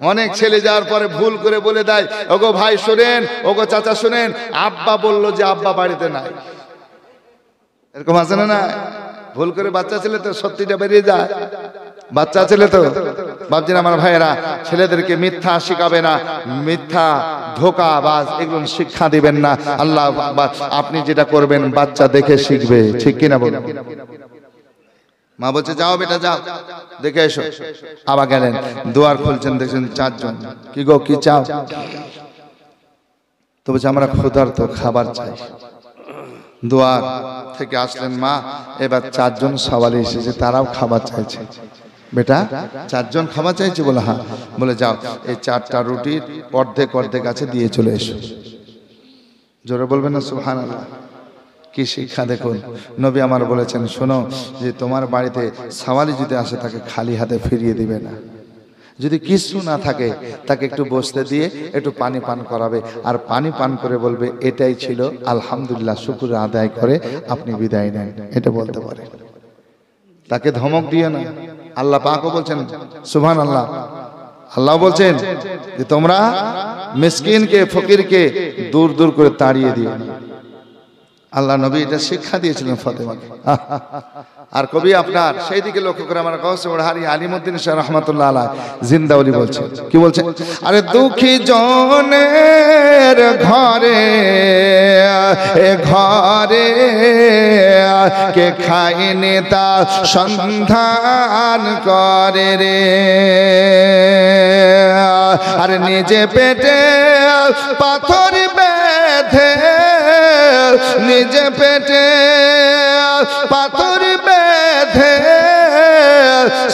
অনেক ছেলে যাওয়ার পরে ভুল করে বলে দেয়, ওগো ভাই শোনেন, ওগো চাচা শোনেন, আব্বা বলল যে আব্বা বাড়িতে নাই। এরকম আছে না? না, ভুল করে বাচ্চা ছেলে তো সত্যিটা বেরিয়ে যায়। বাচ্চা ছেলে তো, ভাবছেন আমার ভাইয়েরা, ছেলেদেরকে মিথ্যা শিখাবে না, মিথ্যা ধোকা বাজ এগুলো শিক্ষা দিবেন না। আল্লাহ আকবার। আপনি যেটা করবেন বাচ্চা দেখে শিখবে, ঠিক কিনা বলুন? মা বলছে যাও বেটা যাও, দেখে এসো। আবার গেলেন, দুয়ার খুলছেন, দেখছেন 4 জন। কি গো, কি চাও? তো বলছে আমরা ক্ষুধার্ত, খাবার চাই। দুয়ার থেকে আসলেন মা, এবার 4 জন সওয়ালি এসেছে, তারাও খাবার চাইছে। বেটা 4 জন খাবার চাইছে? বলে হ্যাঁ। বলে যাও, এই 4টা রুটির অর্ধেক অর্ধেক আছে, দিয়ে চলে এসো। জোরে বলবেন না সুবহানাল্লাহ? কি শিক্ষা দেখুন। নবী আমার বলেছেন, শোনো, যে তোমার বাড়িতে সওয়ালি যদি আসে, তাকে খালি হাতে ফিরিয়ে দিবে না। যদি কিছু না থাকে, তাকে একটু বসতে দিয়ে একটু পানি পান করাবে, আর পানি পান করে বলবে এটাই ছিল, আলহামদুলিল্লাহ, শুকর আদায় করে আপনি বিদায় নেন, এটা বলতে পারে। তাকে ধমক দিয়ে না। আল্লাহ পাকও বলছেন, সুবহানাল্লাহ, আল্লাহ বলছেন যে তোমরা মিসকিনকে, ফকিরকে দূর দূর করে তাড়িয়ে দিও। আল্লাহ নবী এটা শিক্ষা দিয়েছিলেন ফাতেমাকে। আর কবি আপনার সেই দিকে লক্ষ্য করে আমার কৌশল হারি আলিমউদ্দিন শাহ রহমাতুল্লাহ আলাইহ জিন্দাউলি বলছেন, কি বলছেন? আরে দুঃখী জনের ঘরে ঘরে কে খাইনি তা সন্ধান করে রে, আর নিজে পেটে পাথর বেঁধে যে পেটে পাথর বেঁধে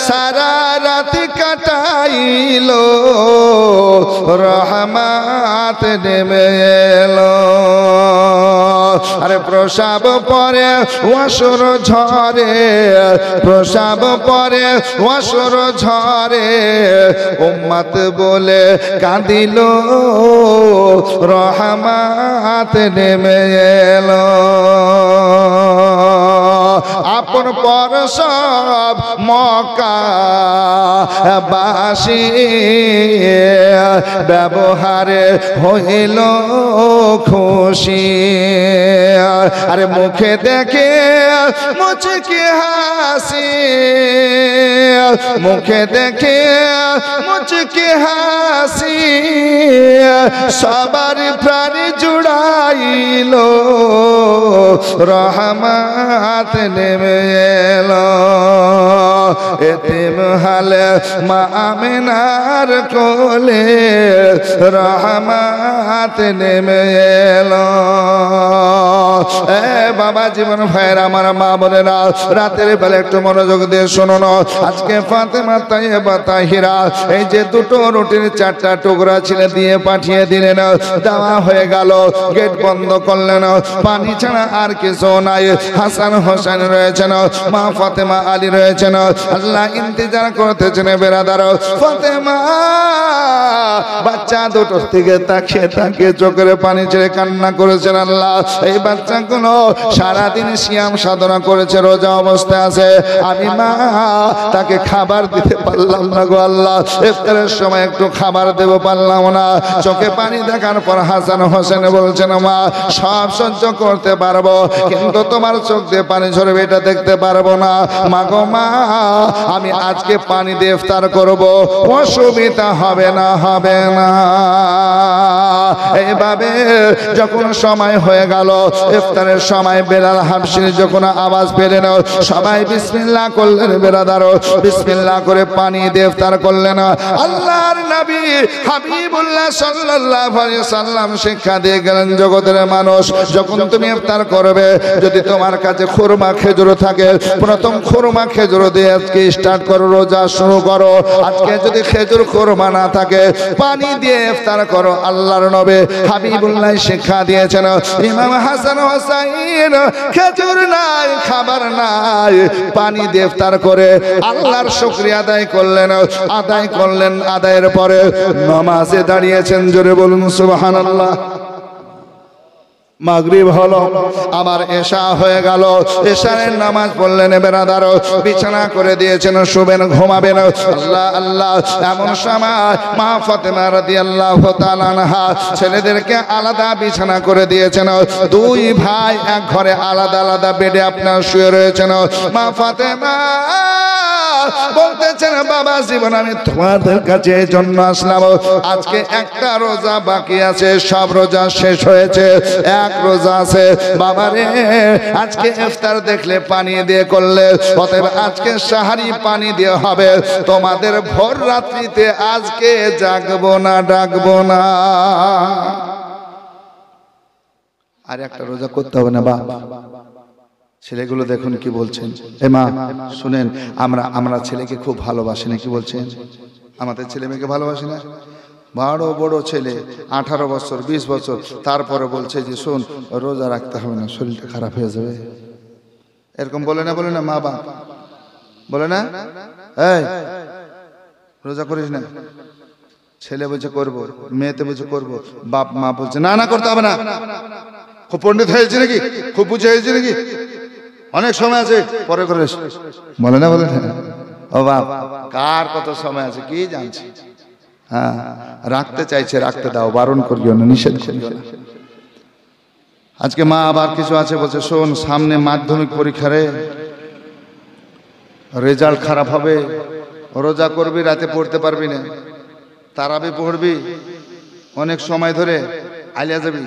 সারা রাতি কাটাইল রহমত নেমে এলো আরে প্রসাব পরে অসুর ঝরে প্রসাব পরে অসুর ঝরে উম্মত বলে কাঁদিল রহমত নেমে এলো আপন পর সব মক্কা বাসী ব্যবহারে হইল খুশি আরে মুখে দেখে মুচকি হাসি মুখে দেখে মুচকি হাসি সবার প্রাণ জুড়াইল রহমত নেমে এলো এতিম হালে মা আমিনার কোলে রহমত নেমে এলো এ বাবা জীবন ভাইয়ের আমার মা বোনেরা রাতের বেলা একটু মনোযোগ দিয়ে শোনো না আজকে ফাতেমা তাইয়্যিবা তাহিরা এই যে দুটো রুটির 4টা টুকরা ছিলে দিয়ে পাঠিয়ে দিলেন দেওয়া হয়ে গেল গেট বন্ধ করলেন পানি ছাড়া আর কিছু নাই হাসান হোসেন রয়েছেন মা ফাতেমা আলী রয়েছেন আল্লাহ ইন্তজার করতেছেন বেরাদার ফাতেমা বাচ্চা দুটোর দিকে তাকিয়ে তাকিয়ে চোখের পানি ছেড়ে কান্না করেছেন আল্লাহ এই বাচ্চাগুলো সারাদিন সিয়াম সাধনা করেছে রোজা অবস্থায় আছে আমি মা তাকে খাবার দিতে পারলাম না গো আল্লাহ ইফতারের সময় একটু খাবার দেব পারলাম না চোখে পানি দেখার পর হাসান হোসেন বলছেন মা সব সহ্য করতে পারবো কিন্তু তোমার চোখ দিয়ে পানি ঝরবে এটা দেখতে পারবো না মা গো মা আমি আজকে পানি দিয়ে ইফতার করব অসুবিধা হবে না এইভাবে যখন সময় হয়ে গেল ইফতারের সময় বেলাল হাবশী যখন আওয়াজ পেলেন সবাই বিসমিল্লাহ করলেন বেরাদার বিসমিল্লাহ করে পানি দিয়ে ইফতার করলেন আল্লাহর নবী হাবিবুল্লাহ সাল্লাল্লাহু আলাইহি সাল্লাম শিক্ষা দিয়ে গেলেন জগতের মানুষ যখন তুমি ইফতার করবে যদি তোমার কাছে খুরমা খেজুর থাকে প্রথম খুরমা খেজুর দিয়ে আজকে স্টার্ট করো রোজা শুরু করো আজকে যদি খেজুর খুরমা না থাকে পানি দিয়ে ইফতার করো আল্লাহর নবী হাবিবুল্লাহ শিক্ষা দিয়েছেন ইমাম হাসান হোসেন খেজুর নাই খাবার নাই পানি দিয়ে ইফতার করে আল্লাহর শুকরিয়া আদায় করলেন আদায়ের পরে নামাজে দাঁড়িয়েছেন জোরে বলুন সুবহানাল্লাহ মাগরিব হলো আবার এশা হয়ে গেল এশারের নামাজ পড়লেন বেরাদার বিছানা করে দিয়েছেন শুবেন ঘুমাবেন আল্লাহ আল্লাহ এমন সময় মা ফাতেমা রাদিয়াল্লাহু তাআলা আনহা ছেলেদেরকে আলাদা বিছানা করে দিয়েছেন দুই ভাই এক ঘরে আলাদা আলাদা বেডে আপনার শুয়ে রয়েছেন মা ফাতেমা বলতেছেন বাবা জীবন আমি তোমাদের কাছে এই জন্য আসলাম আজকে একটা রোজা বাকি আছে সব রোজা শেষ হয়েছে এক রোজা আছে বাবা রে আজকে ইফতার দেখলে পানি দিয়ে করলে অতএব আজকে সাহারি পানি দিয়ে হবে তোমাদের ভোর রাত্রিতে আজকে জাগবো না ডাকবো না আর একটা রোজা করতে হবে না বা ছেলেগুলো দেখুন কি বলছেন এ মা শুনেন আমরা ছেলেকে খুব ভালোবাসি না কি বলছেন আমাদের ছেলে মেয়েকে ভালোবাসি না বড় বড় ছেলে 18 বছর 20 বছর তারপরে বলছে যে শোন রোজা রাখতে হবে না শরীরটা খারাপ হয়ে যাবে এরকম বলে না মা বাপ বলে না এই রোজা করিস না ছেলে বলছে করবো মেয়েতে বলছে করবো বাপ মা বলছে না করতে হবে না খুব পণ্ডিত হয়েছে নাকি খুব বুঝে হয়েছে নাকি অনেক সময় আছে পরে করে বলে না ও বাপ কার কত সময় আছে কি জানছি হ্যাঁ রাখতে চাইছে রাখতে দাও বারণ করিও না নিষেধ করিও না আজকে মা আবার কিছু আছে বলছে শোন সামনে মাধ্যমিক পরীক্ষা রে রেজাল্ট খারাপ হবে রোজা করবি রাতে পড়তে পারবি না তারাবি পড়বি অনেক সময় ধরে আলিয়া যাবি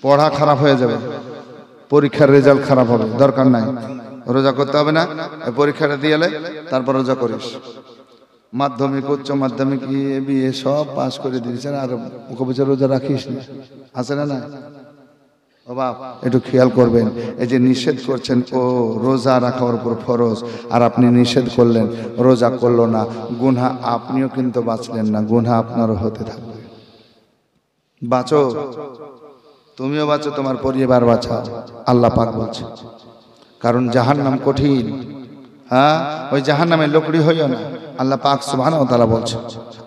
পড়া খারাপ হয়ে যাবে পরীক্ষার রেজাল্ট খারাপ হবে দরকার নাই রোজা করতে হবে না পরীক্ষাটা দিয়ে এলে তারপর রোজা করিস মাধ্যমিক উচ্চ মাধ্যমিক বিএ সব পাস করে দিয়েছেন আর ওকে বলছে রোজা রাখিস না আছে না ও বাপ একটু খেয়াল করবেন, এই যে নিষেধ করছেন ও রোজা রাখার উপর ফরজ, আর আপনি নিষেধ করলেন রোজা করলো না, গুনাহ আপনিও কিন্তু বাঁচলেন না, গুনাহ আপনারও হতে থাকবে। বাঁচো, তুমিও বাঁচো, তোমার পরিবার বাঁচাও, আল্লাহ পাক বলছে। কারণ জাহান্নাম কঠিন, হ্যাঁ ওই জাহান্নামের লোকড়ি হইও না, আল্লাহ পাক সুবহানাহু ওয়া তাআলা বলছে।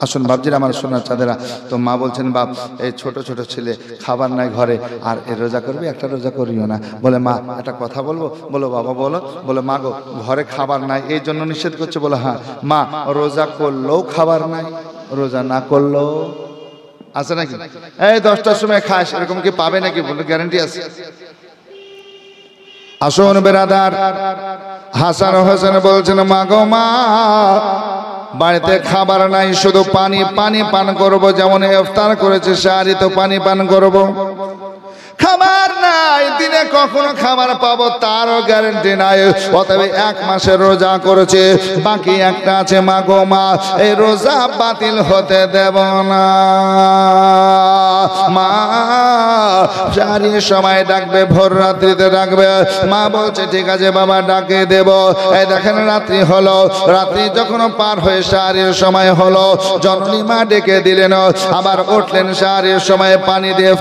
আসুন বাপজিরা আমার সোনার চাঁদেরা, তো মা বলছেন বাপ এই ছোট ছোট ছেলে খাবার নাই ঘরে, আর এ রোজা করবে, একটা রোজা করিও না। বলে মা একটা কথা বলবো? বলো বাবা বলো। বলে মা গো ঘরে খাবার নাই এই জন্য নিষেধ করছে। বলে হ্যাঁ মা, রোজা করলেও খাবার নাই, রোজা না করলেও আছে নাকি? এই 10টার সময় খাস, এরকম কি পাবে নাকি? বলে গ্যারান্টি আছে। আসুন বেরাদার, হাসান হোসেন বলছেন মা গো মা, বাড়িতে খাবার নাই, শুধু পানি পানি পান করব, যেমন ইফতার করেছে সারি তো পানি পান করব। খাবার নাই, দিনে কখনো খাবার পাবো তারও গ্যারান্টি নাই। অতএব 1 মাসের রোজা করেছে, বাকি একটা আছে মা গো মা, এই রোজা বাতিল হতে দেব না। মা সারির সময় ডাকবে, ভোর রাত্রিতে ডাকবে। মা বলছে ঠিক আছে বাবা ডাকে দেব। এই দেখেন রাত্রি হলো, রাত্রি যখন পার হয়ে সারির সময় হলো, জননী মা ডেকে দিলেন, আবার উঠলেন সারির সময় পানি দিয়ে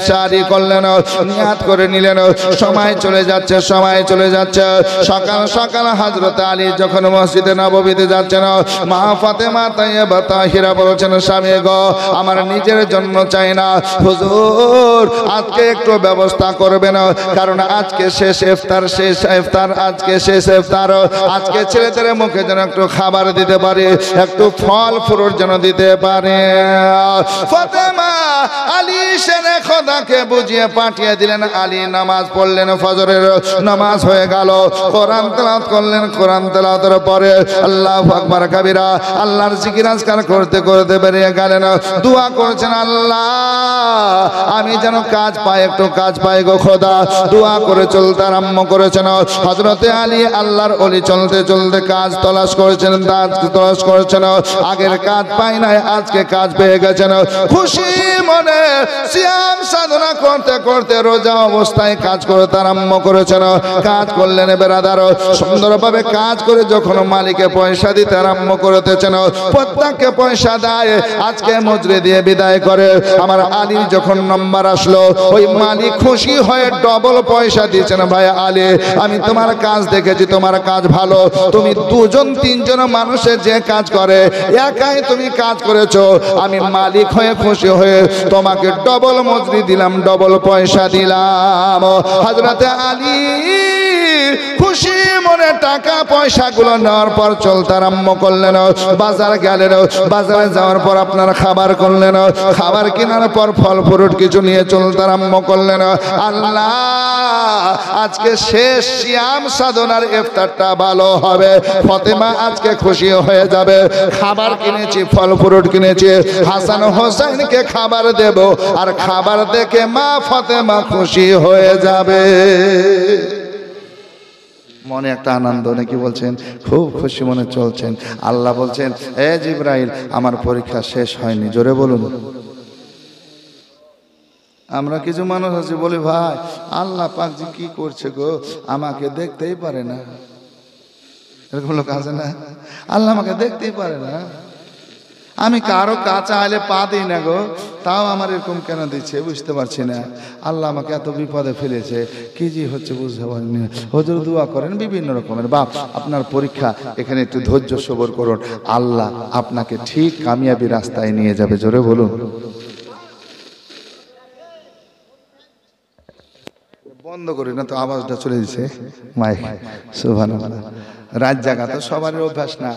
সারি করলেন, নিয়াত করে নিলেন। সময় চলে যাচ্ছে, সময় চলে যাচ্ছে। সকাল সকাল হযরত আলী যখন মসজিদে নববীতে যাচ্ছেন, মা ফাতেমা তাইয়্যিবা তাহিরা বলছেন স্বামী গো আমার নিজের জন্য চাই না, হুজুর আজকে একটু ব্যবস্থা করবেন, কারণ আজকে শেষ ইফতার, শেষ ইফতার, আজকে শেষ ইফতার, আজকে ছেলেদের মুখে যেন একটু খাবার দিতে পারি, একটু ফল ফ্রুট যেন দিতে পারে। ফাতেমা আলী শেরে খোদাকে বুঝিয়ে পাঠিয়ে দিলেন। আলী নামাজ পড়লেন, ফজরের নামাজ হয়ে গেল, কোরআন তেলাওয়াত করলেন। কোরআন তেলাওয়াতের পরে আল্লাহু আকবার কাবীরা, আল্লাহর জিকির আজকার করতে করতে বেরিয়ে গেলেন। দোয়া করেছেন আল্লাহ আমি যেন কাজ পাই, একটু কাজ পাই গো খোদা। দোয়া করে চলতে আরম্ভ করেছেন হযরতে আলী। আল্লাহর ওলি চলতে চলতে কাজ তলাশ করেছেন, কাজ তলাশ করেছেন। আগের কাজ পাই নাই, আজকে কাজ পেয়ে গেছেন। খুশি মনে সিয়াম সাধনা করতে করতে রোজা অবস্থায় কাজ করতে আরম্ভ করেছেন। কাজ করলেন বেরাদার, সুন্দরভাবে কাজ করে যখন মালিকে পয়সা দিতে আরম্ভ করেছেন, প্রত্যেককে পয়সা দেয়, আজকে মজুরি দিয়ে বিদায় করে। আমার আলী যখন নাম্বার আসলো, ওই মালিক খুশি হয়ে ডবল পয়সা দিয়েছেন। ভাই আলী আমি তোমার কাজ দেখেছি, তোমার কাজ ভালো, তুমি 2জন 3জন মানুষের যে কাজ করে একাই তুমি কাজ করেছো, আমি মালিক হয়ে খুশি হয়ে তোমাকে ডবল মজুরি দিলাম, ডবল পয়সা দিলাম। হযরতে আলী খুশি মনে টাকা পয়সা গুলো নেওয়ার পর চলতে আরম্ভ করলেন। বাজার গেলেন, বাজারে যাওয়ার পর আপনার খাবার করলেন, খাবার কেনার পর ফল ফ্রুট কিছু নিয়ে চলতে আরম্ভ করলেন। আল্লাহ আজকে শেষ সিয়াম সাধনার ইফতারটা ভালো হবে, ফাতেমা আজকে খুশি হয়ে যাবে। খাবার কিনেছি, ফল ফ্রুট কিনেছি, হাসান হোসেনকে খাবার দেব, আর খাবার দেখে মা ফাতেমা খুশি হয়ে যাবে। মনে একটা আনন্দ নাকি বলছেন, খুব খুশি মনে চলছেন। আল্লাহ বলছেন এ জিবরাইল আমার পরীক্ষা শেষ হয়নি, জোরে বলুন। আমরা কিছু মানুষ আছে বলি ভাই আল্লাহ পাক যে কি করছে গো, আমাকে দেখতেই পারে না। এরকম লোক আছে না, আল্লাহ আমাকে দেখতেই পারে না, আমি কারো কাছে আইলে পা দিই না গো, তাও আমার এরকম কেন দিচ্ছে বুঝতে পারছি না। আল্লাহ আমাকে এত বিপদে ফেলেছে, কি যে হচ্ছে বুঝতে পারিনি। হুজুর দোয়া করেন বিভিন্ন রকমের। বাপ আপনার পরীক্ষা, এখানে একটু ধৈর্য সবর করুন, আল্লাহ আপনাকে ঠিক কামিয়াবি রাস্তায় নিয়ে যাবে, জোরে বলুন। বন্ধ করি না তো আওয়াজটা চলে দিছে মাইক। সুবহানাল্লাহ। রাত জাগা তো সবারই অভ্যাস না,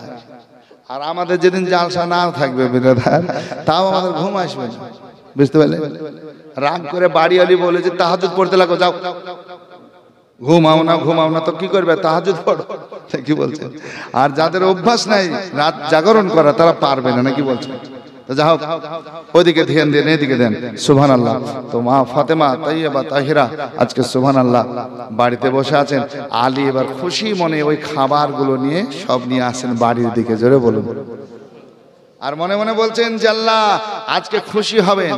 আর আমাদের যেদিন জালসা না থাকবে বিরাদার, তাও আমাদের ঘুম আসবে না, বুঝতে পারলে। রাগ করে বাড়িওয়ালি বলে যে তাহাজ্জুদ পড়তে লাগো, যাও ঘুমাও না, ঘুমাও না তো কি করবে, তাহাজ্জুদ পড়ো, কি বলছেন। আর যাদের অভ্যাস নাই রাত জাগরণ করা, তারা পারবে না, নাকি বলছেন। তো যাও ওইদিকে ধ্যান দেন, এদিকে দেন। সুবহানাল্লাহ। তো মা ফাতেমা তাইয়্যিবা তাহিরা আজকে সুবহানাল্লাহ বাড়িতে বসে আছেন। আলী এবার খুশি মনে ওই খাবারগুলো নিয়ে সব নিয়ে আসেন বাড়ির দিকে, জোরে বলুন। আর মনে মনে বলছেন যে আল্লাহ আজকে খুশি হবেন,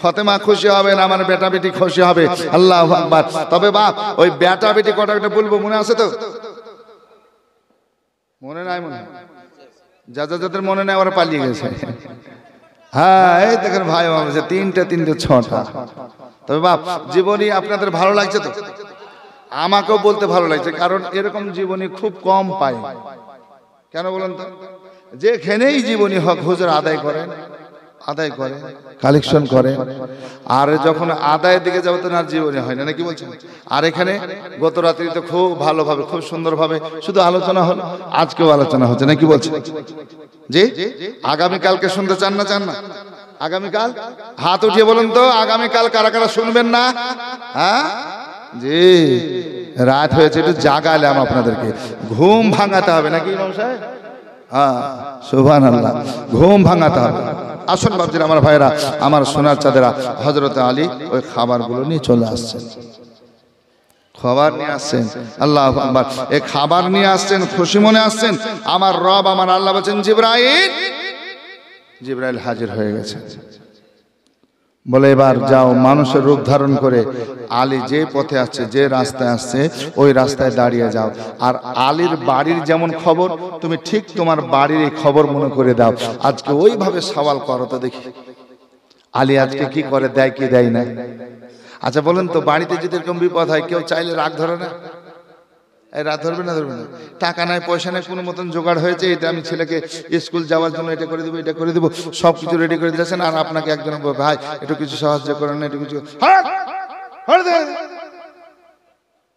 ফাতেমা খুশি হবেন, আমার বেটা বেটি খুশি হবে। আল্লাহু আকবার। তবে বাপ ওই বেটা বেটি কটা বলবো মনে আছে তো? মনে নাই? মনে যাদের মনে নাই ওরা পালিয়ে গেছে। হ্যাঁ এই দেখেন ভাই বলছে তিনটে ছটা। তবে বাপ জীবনী আপনাদের ভালো লাগছে তো? আমাকেও বলতে ভালো লাগছে, কারণ এরকম জীবনী খুব কম পাই। কেন বলেন তো? যেখানেই জীবনী হক হুজুর আদায় করে কালেকশন করে, আর যখন আদায়ের দিকে যাবো তো আর জীবনী হয় না, নাকি বলছেন? আর এখানে গত রাত্রি তো খুব ভালোভাবে খুব সুন্দরভাবে শুধু আলোচনা হলো, আজকেও আলোচনা হচ্ছে, নাকি বলছেন? জি, আগামীকালকে শুনতে চান না? আগামীকাল হাত উঠিয়ে বলুন তো, আগামীকাল কারা কারা শুনবেন না? হ্যাঁ জি, রাত হয়েছে, একটু জাগালাম আপনাদেরকে, ঘুম ভাঙাতে হবে, নাকি ইমাম সাহেব? হ্যাঁ সুবহানাল্লাহ, ঘুম ভাঙাতে হবে। আসুন বাবজির আমার ভাইরা, আমার সোনার চাঁদেরা, হযরত আলী ওই খাবারগুলো নিয়ে চলে আসছেন, খাবার নিয়ে আসছেন। আল্লাহু আকবার। এই খাবার নিয়ে আসছেন, খুশি মনে আসছেন। আমার রব আমার আল্লাহ বলেন জিবরাইল হাজির হয়ে গেছে, বলে এবার যাও মানুষের রূপ ধারণ করে আলী যে পথে আসছে, যে রাস্তায় আসছে, ওই রাস্তায় দাঁড়িয়ে যাও। আর আলীর বাড়ির যেমন খবর তুমি ঠিক তোমার বাড়ির এই খবর মনে করে দাও। আজকে ওইভাবে সওয়াল করো তো দেখি আলী আজকে কি করে, দেয় কি দেয় না। আচ্ছা বলেন তো, বাড়িতে যদি এরকম বিপদ হয়, কেউ চাইলে রাগ ধরে না? এই রাগ ধরবে না? টাকা নাই পয়সা নাই, কোনো মতন জোগাড় হয়েছে, এটা আমি ছেলেকে স্কুল যাওয়ার জন্য এটা করে দেবো, সব কিছু রেডি করে দিয়েছেন, আর আপনাকে একজন ভাই একটু কিছু সাহায্য করেন না, একটু কিছু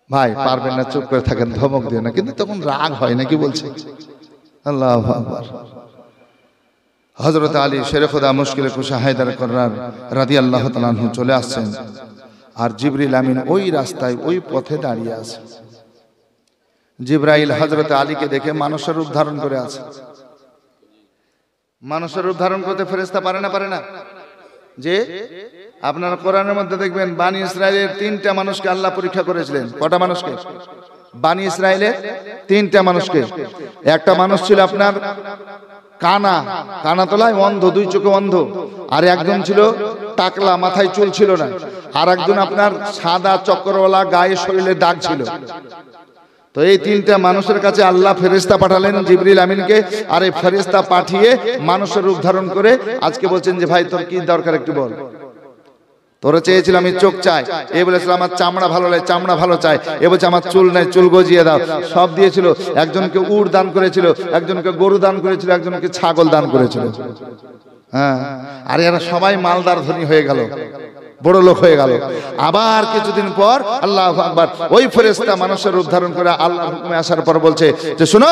ভাই পারবেন না, চুপ করে থাকেন, ধমক দিয়ে না, কিন্তু তখন রাগ হয়, নাকি বলছে? আল্লাহু আকবার। হযরত আলী শেরে খোদা মুশকিলে কুশা হায়দার কররার রাদিয়াল্লাহু তাআলা আনহু চলে আসছেন, আর জিবরিল আমিন ওই রাস্তায় ওই পথে দাঁড়িয়ে আছে। জিবরাইল হযরত আলীকে দেখে মানুষের রূপ ধারণ করে আছে। মানুষের রূপ ধারণ করতে ফেরেশতা পারে না? যে আপনারা কোরআনের মধ্যে দেখবেন বানি ইসরাইলের 3টা মানুষকে আল্লাহ পরীক্ষা করেছিলেন। কটা মানুষকে? বানি ইসরাইলের 3টা মানুষকে। একটা মানুষ ছিল আপনার কানা তোলায় অন্ধ, 2 চোখে অন্ধ, আর একজন ছিল টাকলা, মাথায় চুল ছিল না, আর একজন আপনার সাদা চক্করওয়ালা, গায়ে শরীরে দাগ ছিল। তো এই 3টা মানুষের কাছে আল্লাহ ফেরেশতা পাঠালেন জিবরিল আমিনকে, আর এই ফেরেশতা পাঠিয়ে মানুষের রূপ ধারণ করে আজকে বলছেন যে ভাই তোর কি দরকার একটু বল। তোরা চেয়েছিলাম আমি চোখ চাই, এ বলেছিল আমার চামড়া ভালো লাগে, চামড়া ভালো চাই, এ বলছে আমার চুল নাই, চুল গজিয়ে দাও। সব দিয়েছিল। একজনকে উট দান করেছিল, একজনকে গরু দান করেছিল, একজনকে ছাগল দান করেছিল। হ্যাঁ, আর এরা সবাই মালদার ধনী হয়ে গেল, বড় লোক হয়ে গেল। আবার কিছুদিন পর আল্লাহু আকবার, ওই ফেরেশতা মানুষের রূপ ধারণ করে আল্লাহর হুকুমে আসার পর বলছে যে শোনো,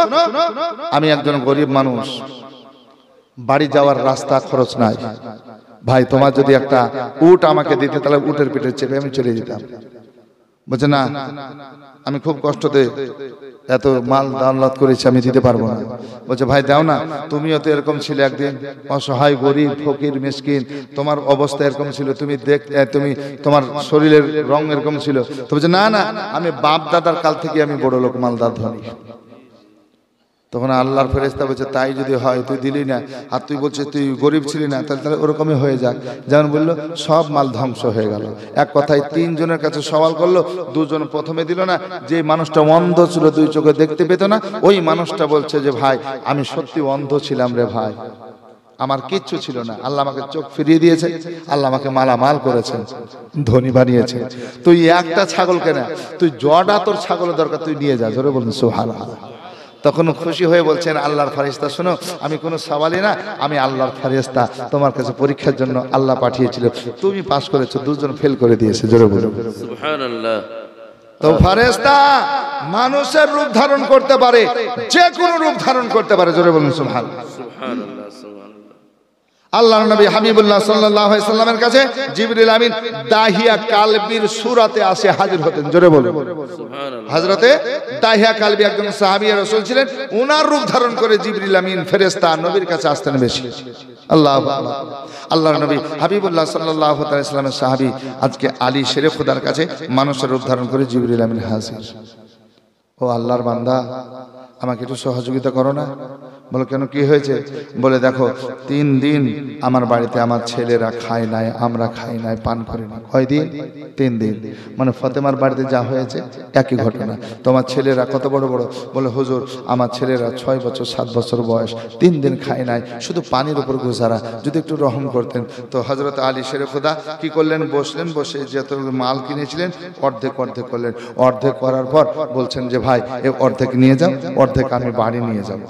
আমি একজন গরিব মানুষ, বাড়ি যাওয়ার রাস্তা খরচ নাই, ভাই তোমার যদি একটা উট আমাকে দিতে তাহলে উটের পিঠে চেপে আমি চলে যেতাম। বলছে না, আমি খুব কষ্টতে এত মাল দাওলাত করেছি, আমি দিতে পারবো না। বলছে ভাই দাও না, তুমিও তো এরকম ছিলে একদিন, অসহায় গরিব ফকির মিসকিন, তোমার অবস্থা এরকম ছিল, তুমি তোমার শরীরের রং এরকম ছিল। তো বলছে না, আমি বাপ দাদার কাল থেকে আমি বড় লোক, মালদার ধনী। তখন আল্লাহর ফেরেশতা বলছে তাই যদি হয়, তুই দিলি না, আর তুই বলছিস তুই গরিব ছিলি না, তাহলে ওরকমই হয়ে যাক। যেমন বললো সব মাল ধ্বংস হয়ে গেল। এক কথায় 3 জনের কাছে সওয়াল করলো, 2 জন প্রথমে দিল না। যে মানুষটা অন্ধ ছিল, 2 চোখে দেখতে পেত না, ওই মানুষটা বলছে যে ভাই আমি সত্যি অন্ধ ছিলাম রে ভাই, আমার কিচ্ছু ছিল না, আল্লাহ আমাকে চোখ ফিরিয়ে দিয়েছে, আল্লাহ আমাকে মালামাল করেছেন, ধনী বানিয়েছে। তুই একটা ছাগল কেনা, তুই জটা তোর ছাগলের দরকার, তুই নিয়ে যা। জোরে বলুন সুবহানাল্লাহ। তখন খুশি হয়ে বলছেন আল্লাহর ফেরেশতা, শোনো আমি কোনো সওয়ালি না, আমি আল্লাহর ফেরেশতা, তোমার কাছে পরীক্ষার জন্য আল্লাহ পাঠিয়েছিল, তুমি পাস করেছো, 2 জন ফেল করে দিয়েছে। জোরে বলুন সুবহানাল্লাহ। তো ফেরেশতা মানুষের রূপ ধারণ করতে পারে, যে কোনো রূপ ধারণ করতে পারে। জোরে বলুন সুবহানাল্লাহ। সুবহানাল্লাহ, সুবহানাল্লাহ। আল্লাহর নবী হাবিবুল্লাহ সাল্লাল্লাহু আলাইহি সাল্লামের কাছে জিবরিল আমিন দাহিয়া কালবির সূরাতে আসে হাজির হতেন। জোরে বলুন সুবহানাল্লাহ। হযরতে দাহিয়া কালবি একজন সাহাবী রাসূল ছিলেন, ওনার রূপ ধারণ করে জিবরিল আমিন ফেরেশতা নবীর কাছে আসতেন বেশি। আল্লাহু আকবার। আল্লাহর নবী হাবিবুল্লাহ সাল্লাল্লাহু আলাইহি সাল্লামের সাহাবী আজকে আলী শেরে খোদার কাছে মানুষের রূপ ধারণ করে জিবরিল আমিন হাজির। ও আল্লাহর বান্দা, আমাকে একটু সহযোগিতা করো না। বলে কেন, কি হয়েছে? বলে দেখো 3 দিন আমার বাড়িতে আমার ছেলেরা খায় নাই, আমরা খাই নাই, পান করি না। কয়দিন? 3 দিন। মানে ফাতেমার বাড়িতে যা হয়েছে একই ঘটনা। তোমার ছেলেরা কত বড় বড়? বলে হুজুর আমার ছেলেরা 6 বছর 7 বছর বয়স, 3 দিন খায় নাই, শুধু পানির উপর গুজারা, যদি একটু রহম করতেন। তো হযরত আলী শেরে খোদা কি করলেন? বসলেন, বসে যত মাল কিনেছিলেন অর্ধেক অর্ধেক করলেন। অর্ধেক করার পর বলছেন যে ভাই এ অর্ধেক নিয়ে যাও, অর্ধেক আমি বাড়ি নিয়ে যাব।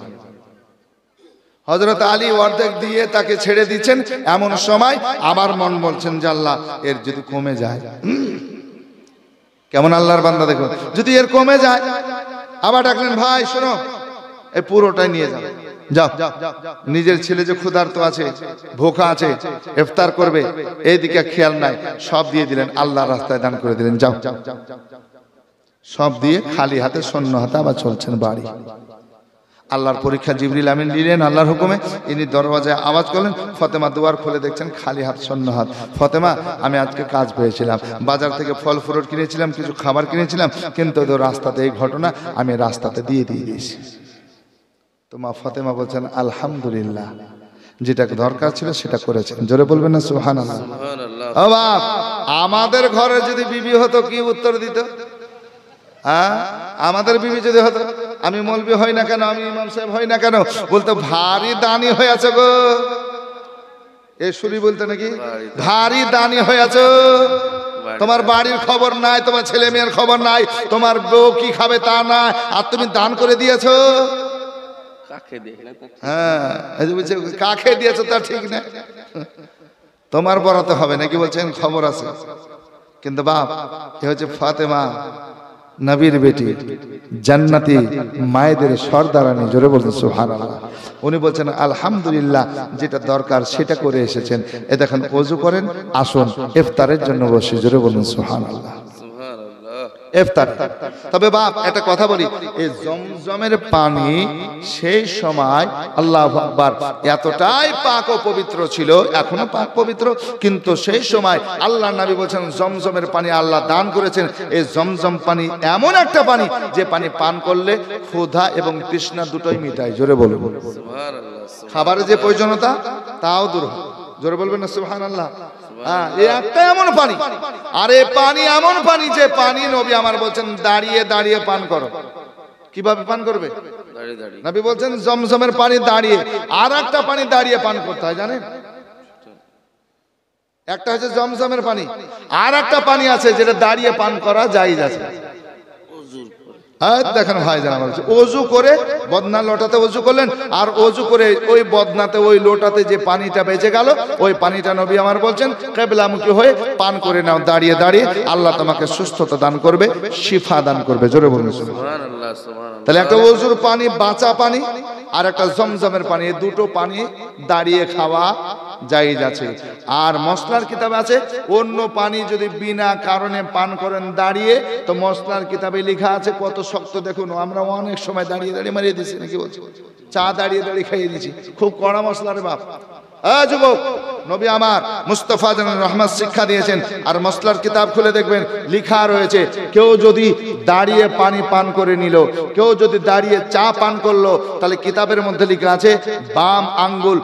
হযরত আলী অর্ধেক দিয়ে তাকে ছেড়ে দিচ্ছেন। এমন সময় আমার মন বলছেন যে আল্লাহ এর যদি কমে যায়, কেমন আল্লাহর বান্দা দেখো, যদি এর কমে যায়, আবার ডাকলেন ভাই শোনো এই পুরোটাই নিয়ে যাও, যাও। নিজের ছেলে যে ক্ষুধার্ত আছে, ভোকা আছে, ইফতার করবে, এইদিকে খেয়াল নাই, সব দিয়ে দিলেন, আল্লাহর রাস্তায় দান করে দিলেন, যাও। সব দিয়ে খালি হাতে শূন্য হাতে আবার চলছেন বাড়ি। আল্লাহর পরীক্ষা জিবরিল আমিন দিলেন আল্লাহর হুকুমে। ইনি দরওয়াজায় আওয়াজ করলেন, ফাতেমা দুয়ার খুলে দেখছেন খালি হাত, শূন্য হাত। ফাতেমা আমি আজকে কাজ পেয়েছিলাম, বাজার থেকে ফল ফ্রুট কিনেছিলাম, কিছু খাবার কিনেছিলাম, কিন্তু রাস্তাতে এই ঘটনা, আমি রাস্তাতে দিয়ে দিয়েছি। তো মা ফাতেমা বলছেন আলহামদুলিল্লাহ, যেটা দরকার ছিল সেটা করেছেন। জোরে বলবেন না সুবহানাল্লাহ। ও বাপ, আমাদের ঘরে যদি বিবি হতো কি উত্তর দিত? হ্যাঁ, আমাদের বিবি যদি হতো, আমি মৌলবি হই না কেন, আমি ইমাম সাহেব হই না কেন, বলতো ভারী দানি হয়ে আছে গো। এ শুনি বলতো নাকি, ভারী দানি হয়ে আছো, তোমার বাড়ির খবর নাই, তোমার ছেলে মেয়ের খবর নাই, তোমার বউ কি খাবে তা না, আর তুমি দান করে দিয়েছো। হ্যাঁ, কাকে দিয়েছো তা ঠিক না, তোমার বরাতে হবে নাকি বলছেন, খবর আছে। কিন্তু বাপ, এ হচ্ছে ফাতেমা, নবীর বেটি, জান্নাতি মায়েদের সর্দারানী। জোরে বলছেন সুবহানাল্লাহ। উনি বলছেন আলহামদুলিল্লাহ, যেটা দরকার সেটা করে এসেছেন। এ দেখেন ওযু করেন, আসুন ইফতারের জন্য বসে। জোরে বলুন সুবহানাল্লাহ। ইফতার। তবে বাপ একটা কথা বলি, এই জমজমের পানি সেই সময় আল্লাহু আকবার এতটাই পাক ও পবিত্র ছিল, এখনো পাক পবিত্র, কিন্তু সেই সময় আল্লাহ নবী বলেছেন জমজমের পানি আল্লাহ দান করেছেন। এই জমজম পানি এমন একটা পানি যে পানি পান করলে ক্ষুধা এবং তৃষ্ণা দুটোই মিটায়। জোরে বলুন সুবহানাল্লাহ। খাবারের যে প্রয়োজনীয়তা তাও দূর হয়। জোরে বলবেন না সুবহানাল্লাহ। হ্যাঁ, এই একটা এমন পানি, আর এই পানি এমন পানি যে পানি নবী আমার বলছেন দাঁড়িয়ে দাঁড়িয়ে পান করো। কিভাবে পান করবে? নবী বলছেন জমজমের পানি দাঁড়িয়ে, আর একটা পানি দাঁড়িয়ে পান করতে হয় জানেন। একটা হচ্ছে জমজমের পানি, আর একটা পানি আছে যেটা দাঁড়িয়ে পান করা জায়েজ আছে। দেখেন ভাই জান, আমার ওযু করে বদনা লোটাতে ওযু করলেন, আর ওযু করে ওই বদনাতে ওই লোটাতে যে পানিটা বেঁচে গেল, ওই পানিটা নবী আমার বলছেন কিবলামুখী হয়ে পান করে নাও দাঁড়িয়ে দাঁড়িয়ে, আল্লাহ তোমাকে সুস্থতা দান করবে, শিফা দান করবে। জোরে বলুন সুবহানাল্লাহ। তাহলে একটা ওযুর পানি বাঁচা পানি, আর একটা জমজমের পানি, এই দুটো পানি দাঁড়িয়ে খাওয়া জায়েজ আছে। আর মশলার কিতাবে আছে অন্য পানি যদি বিনা কারণে পান করেন দাঁড়িয়ে, তো মশলার কিতাবে লেখা আছে কত শক্ত। দেখুন আমরা অনেক সময় দাঁড়িয়ে দাঁড়িয়ে মারিয়ে দিচ্ছি নাকি বলছি, চা দাঁড়িয়ে দাঁড়িয়ে খাইয়ে দিচ্ছি, খুব কড়া মশলা রে বাপ। যুবক, নবী আমার মুস্তাফা জানান রহমত শিক্ষা দিয়েছেন। আর মশলার কিতাব খুলে দেখবেন লেখা রয়েছে, কেউ যদি দাঁড়িয়ে পানি পান করে নিল, কেউ যদি দাঁড়িয়ে চা পান করলো, তাহলে কিতাবের মধ্যে লেখা আছে বাম আঙ্গুল,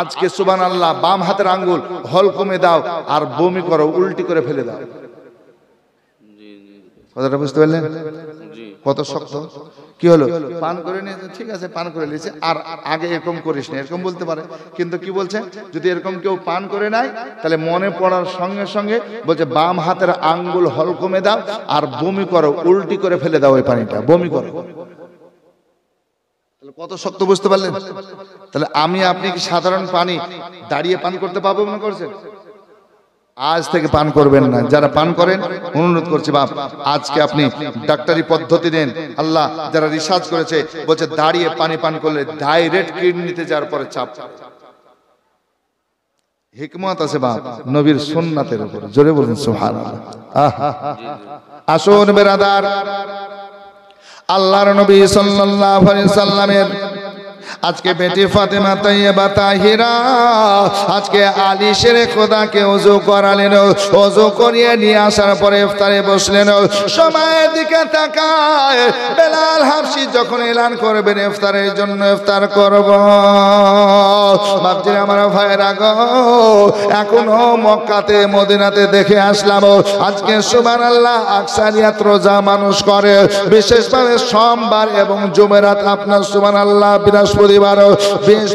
আজকে সুবহানাল্লাহ, বাম হাতের আঙ্গুল হলকমে দাও, আর বমি করো, উল্টি করে ফেলে দাও। কথাটা বুঝতে পারলেন? কত শক্ত। কি হলো, পান করে নিয়েছে, ঠিক আছে পান করে নিয়েছে, আর আগে এরকম করিস না, এরকম বলতে পারে। কিন্তু কি বলছে, যদি এরকম কেউ পান করে নাই, তাহলে মনে পড়ার সঙ্গে সঙ্গে বলছে বাম হাতের আঙ্গুল হলকমে দাও, আর বমি করো, উল্টি করে ফেলে দাও ওই পানিটা, বমি করো। কত শক্ত, বুঝতে পারলেন? তাহলে আমি আপনি কি সাধারণ পানি দাঁড়িয়ে পান করতে পারবো মনে করছেন? আজ থেকে পান করবেন না। যারা পান করেন অনুরোধ করছি বাপ, আজকে আপনি ডাক্তারি পদ্ধতি নেন। আল্লাহ যারা রিসার্চ করেছে বলছে দাঁড়িয়ে পানি পান করলে ডাইরেক্ট কিডনিতে যাওয়ার পরে চাপ। হিকমত আছে বাপ নবীর সুন্নাতের উপর। জোরে বলুন সুবহানাল্লাহ। আসুন বেরাদার, আল্লাহর নবী সাল্লাল্লাহু আলাইহি সাল্লামের আজকে বেটি ফাতেমা তাইয়্যিবা তাহিরা আজকে আলী শেরে খোদাকে ওযু করালেন, ওযু করিয়ে নিয়ে আসার পরে ইফতারে বসলেন। সময়ের দিকে তাকায় বেলাল হাবশি যখন এলান করবেন ইফতারের জন্য ইফতার করব, বাপজিরা আমার ভাইরা গো, এখনো মক্কাতে মদিনাতে দেখে আসলাম আজকে সুবহানাল্লাহ আকসারিয়াত রোজা মানুষ করে, বিশেষভাবে সোমবার এবং জুমেরাত আপনার সুবহানাল্লাহ বৃহস্পতিবার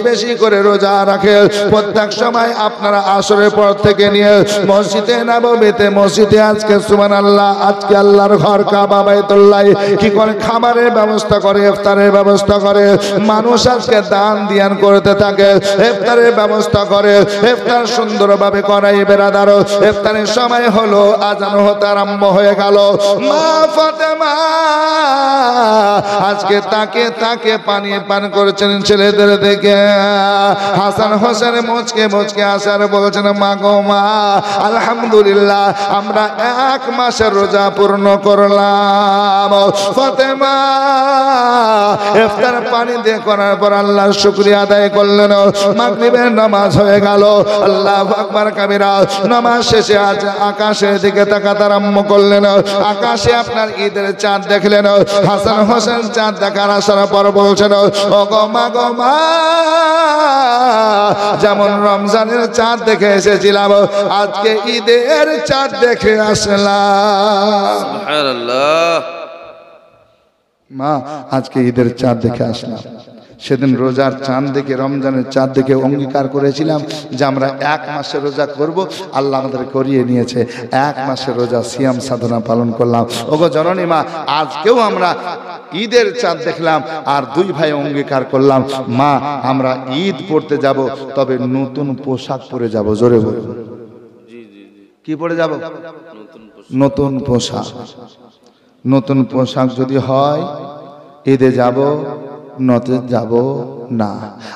বেশি করে রোজা রাখে। প্রত্যেক সময় আপনারা আসরের পর থেকে নিয়ে মসজিদে নববীতে মসজিদে আজকে সুবহানাল্লাহ আজকে আল্লাহর ঘর কাবা বাইতুল্লাহ কি করে খাবারের ব্যবস্থা করে, ইফতারের ব্যবস্থা করে, মানুষ আজকে দান দিয়ান করতে থাকে, ইফতারের ব্যবস্থা করে, ইফতার সুন্দরভাবে করাই বেরাদার। ইফতারের সময় হলো, আজান হতে আরম্ভ হয়ে গেল। মা ফাতেমা আজকে তাকে তাকে পানি পান করেছেন ছেলেদের দেখে। হাসান হোসেন মুচকে মুচকে আসার বলছেন, মা গো মা, আলহামদুলিল্লাহ আমরা 1 মাসের রোজা পূর্ণ করলাম। ফাতেমা ইফতার পানি দিয়ে করার পর আল্লাহর শুকরিয়া আদায় করলেন। মাগরিবের নামাজ হয়ে গেল, আল্লাহু আকবার কাবীরা। নামাজ শেষে আজ আকাশের দিকে তাকাতে আরম্ভ করলেন। আকাশে আপনার ঈদের চাঁদ দেখলেন। হাসান হোসেন চাঁদ দেখার আসার পর বলছেন, ও গো মা গো মা, যেমন রমজানের চাঁদ দেখে এসেছিলাম আজকে ঈদের চাঁদ দেখে আসলাম। সুবহানাল্লাহ। মা আজকে ঈদের চাঁদ দেখে আসলাম। সেদিন রোজার চাঁদ দেখে রমজানের চাঁদ দেখে অঙ্গীকার করেছিলাম যে আমরা 1 মাসের রোজা করব, আল্লাহ আমাদের করিয়ে নিয়েছে। 1 মাসের রোজা সিয়াম সাধনা পালন করলাম। ওগো জননী মা, আজকেও আমরা ঈদের চাঁদ দেখলাম আর 2 ভাই অঙ্গীকার করলাম, মা আমরা ঈদ পড়তে যাব, তবে নতুন পোশাক পরে যাব। জোরে বলুন, কি পরে যাব? নতুন পোশাক। নতুন পোশাক যদি হয় ঈদে যাব, নতে যাব না।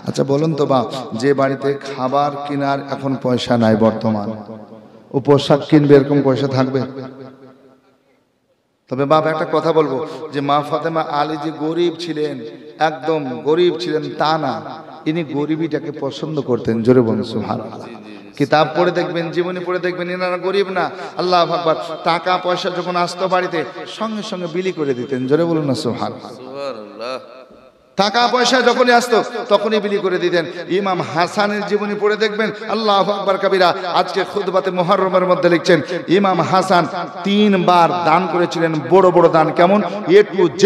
আচ্ছা বলুন তো বাপ, যে বাড়িতে খাবার কেনার এখন পয়সা নাই বর্তমান, ও পোশাক কিনবে এরকম পয়সা থাকবে? তবে বাপ একটা কথা বলবো, যে মা ফাতেমা আলী যে গরিব ছিলেন, একদম গরিব ছিলেন তা না, ইনি গরিবিটাকে পছন্দ করতেন। জোরে বলুন সুবহানাল্লাহ। কিতাব পড়ে দেখবেন, জীবনী পড়ে দেখবেন, এনারা গরিব না, আল্লাহু আকবার, টাকা পয়সা যখন আসতো বাড়িতে সঙ্গে সঙ্গে বিলি করে দিতেন। জোরে বলুন না সুবহানাল্লাহ। সুবহানাল্লাহ। টাকা পয়সা যখনই আসতো তখনই বিলি করে দিতেন। ইমাম হাসানের জীবনী পড়ে দেখবেন, আল্লাহু আকবার কাবীরা। আজকে খুতবাতে মুহররমের মধ্যে লিখছেন, ইমাম হাসান 3 বার দান করেছিলেন, বড় বড় দান। কেমন? A to Z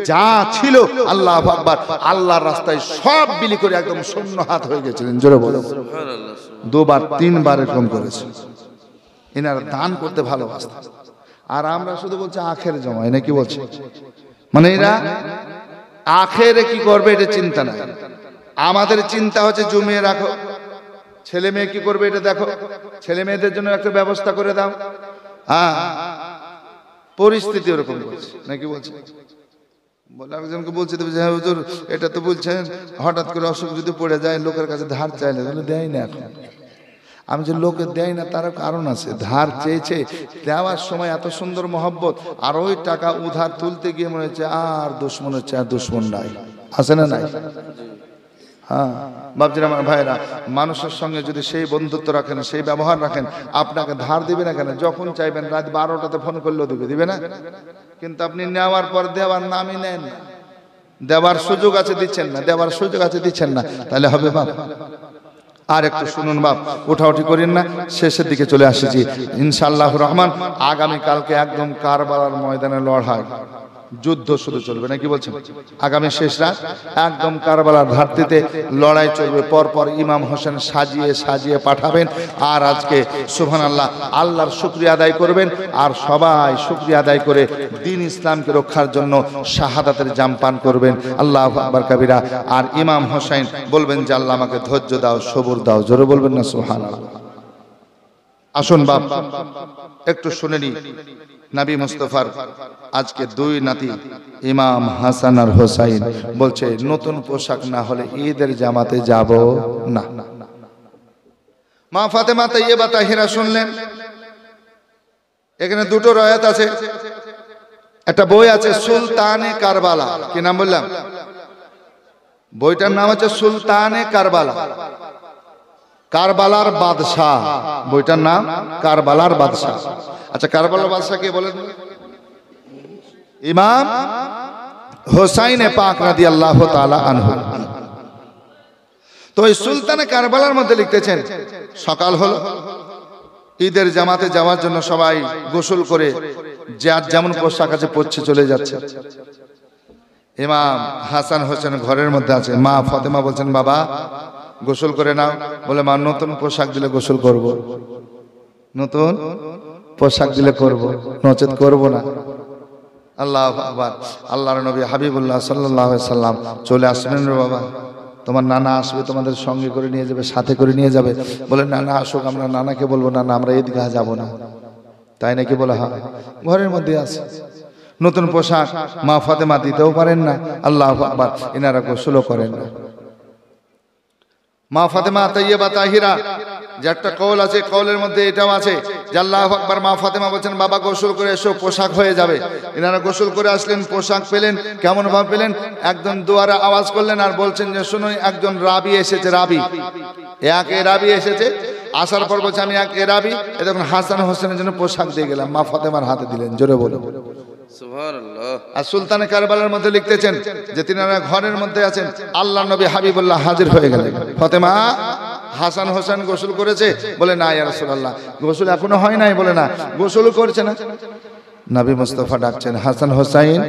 যা ছিল আল্লাহু আকবার আল্লাহর রাস্তায় সব বিলি করে একদম শূন্য হাত হয়ে গেছিলেন। জোরে বলুন সুবহানাল্লাহ। 2 বার 3 বার এরকম করেছে। এনারা দান করতে ভালোবাসতেন। আর আমরা শুধু বলছি আখের জমায়, নাকি বলছে? মানে এরা আখেরে কি করবে এটা চিন্তা নাই, আমাদের চিন্তা হচ্ছে জমিয়ে রাখো, ছেলে মেয়ে কি করবে এটা দেখো, ছেলে মেয়েদের জন্য একটা ব্যবস্থা করে দাও। হ্যাঁ, পরিস্থিতি ওরকম বলছে, নাকি বলছে? বলে একজনকে বলছে তো, হ্যাঁ হুজুর এটা তো বলছেন হঠাৎ করে অসুখ যদি পড়ে যায় লোকের কাছে ধার চাইলে, বলে দেয় না এখন। আমি যে লোকে দেয় না তার কারণ আছে, ধার চেয়েছে, দেওয়ার সময় এত সুন্দর মহব্বত, আর ওই টাকা উধার তুলতে গিয়ে মনে হচ্ছে আর দুশ্মন হচ্ছে, আর দুশ্মন নাই, আছে না নাই? হ্যাঁ বাপজিরা আমার ভাইরা, মানুষের সঙ্গে যদি সেই বন্ধুত্ব রাখেন, সেই ব্যবহার রাখেন, আপনাকে ধার দিবে না কেন? যখন চাইবেন রাত 12টাতে ফোন করলেও দিবে না? কিন্তু আপনি নেওয়ার পর দেওয়ার নামই নেন না, দেওয়ার সুযোগ আছে দিচ্ছেন না, দেওয়ার সুযোগ আছে দিচ্ছেন না, তাহলে হবে বাপ? আর একটু শুনুন বাপ, উঠাউঠি করেন না, শেষের দিকে চলে আসছি ইনশাআল্লাহু রহমান। আগামী কালকে একদম কারবালার ময়দানে লড়াই, যুদ্ধ শুরু চলবে, নাকি বলছেন? আগামী শেষ রাত একদম কারবালার ঘাটতিতে লড়াই চলবে। পরপর ইমাম হোসেন সাজিয়ে সাজিয়ে পাঠাবেন। আর আজকে সুবহানাল্লাহ আল্লাহর শুকরিয়া আদায় করবেন, আর সবাই শুকরিয়া আদায় করে দ্বীন ইসলামকে রক্ষার জন্য শাহাদাতের জাম পান করবেন। আল্লাহু আকবার কাবীরা। আর ইমাম হোসেন বলবেন যে আল্লাহ আমাকে ধৈর্য দাও, সবুর দাও। জোরে বলবেন না সুবহানাল্লাহ? আসুন বাপ একটু শুনে নি, নবী মুস্তাফার আজকে 2 নাতি ইমাম হাসান আর হোসাইন বলছে নতুন পোশাক না হলে ঈদের জামাতে যাব না। মা ফাতেমা তাইয়্যিবা তাহিরা শুনলেন। এখানে 2টো রয়াত আছে, একটা বই আছে সুলতানে কারবালা, কি নাম বললাম? বইটার নাম হচ্ছে সুলতানে কারবালা, কারবালার বাদশাহ। বইটার নাম কারবালার বাদশাহ। আচ্ছা, কারবালার বাদশাহ কে বলেন? ইমাম হোসাইনে পাক রাদিয়াল্লাহু তাআলা আনহু। তো এই সুলতানে কারবালার মধ্যে লিখতেছেন, সকাল হলো, ঈদের জামাতে যাওয়ার জন্য সবাই গোসল করে যার যেমন পোশাক আছে পরছে চলে যাচ্ছে। ইমাম হাসান হোসেন ঘরের মধ্যে আছে। মা ফাতেমা বলছেন, বাবা গোসল করে নাও। বলে, মা নতুন পোশাক দিলে গোসল করব, নতুন পোশাক দিলে করব, নচেত করব না। আল্লাহু আকবার। আল্লাহর নবী হাবিবুল্লাহ সাল্লাল্লাহু আলাইহি সাল্লাম চলে আসবেন। রে বাবা, তোমার নানা আসবে, তোমাদের সঙ্গে করে নিয়ে যাবে, সাথে করে নিয়ে যাবে। বলে, নানা আসুক, আমরা নানাকে বলবো না, আমরা ঈদগাহ যাব না। তাই নাকি? বলে, হ্যাঁ। ঘরের মধ্যে আছে নতুন পোশাক, মা ফাতেমা দিতেও পারেন না। আল্লাহু আকবার। এনারা গোসলও করেন না। মা ফাতেমা তাইয়্যিবা তাহিরা, যে একটা কওল আছে, কওলের মধ্যে এটাও আছে যে আল্লাহু আকবার। মা ফাতেমা বলছেন, বাবা গোসল করে এসো, পোশাক হয়ে যাবে। এনারা গোসল করে আসলেন, পোশাক পেলেন। কেমন ভাবে পেলেন? একজন দুয়ারে আওয়াজ করলেন আর বলছেন যে, শুনুন, একজন রাবি এসেছে, রাবি, এক রাবি এসেছে। আসার পর বলছে, আমি এক রাবি। এ দেখুন হাসান হোসেনের জন্য পোশাক দিয়ে গেলাম। মা ফাতেমার হাতে দিলেন। জোরে বলুন সুবহানাল্লাহ। আর সুলতানে কারবালার মধ্যে লিখতেছেন যে তিনারা ঘরের মধ্যে আছেন, আল্লাহ নবী হাবিবুল্লাহ হাজির হয়ে গেলেন। ফাতেমা, হাসান হোসেন গোসল করেছে? বলে, না ইয়া রাসূলুল্লাহ, গোসল এখনো হয় নাই। বলে, না, গোসল করছে না। নবী মুস্তাফা ডাকছেন, হাসান হোসাইন,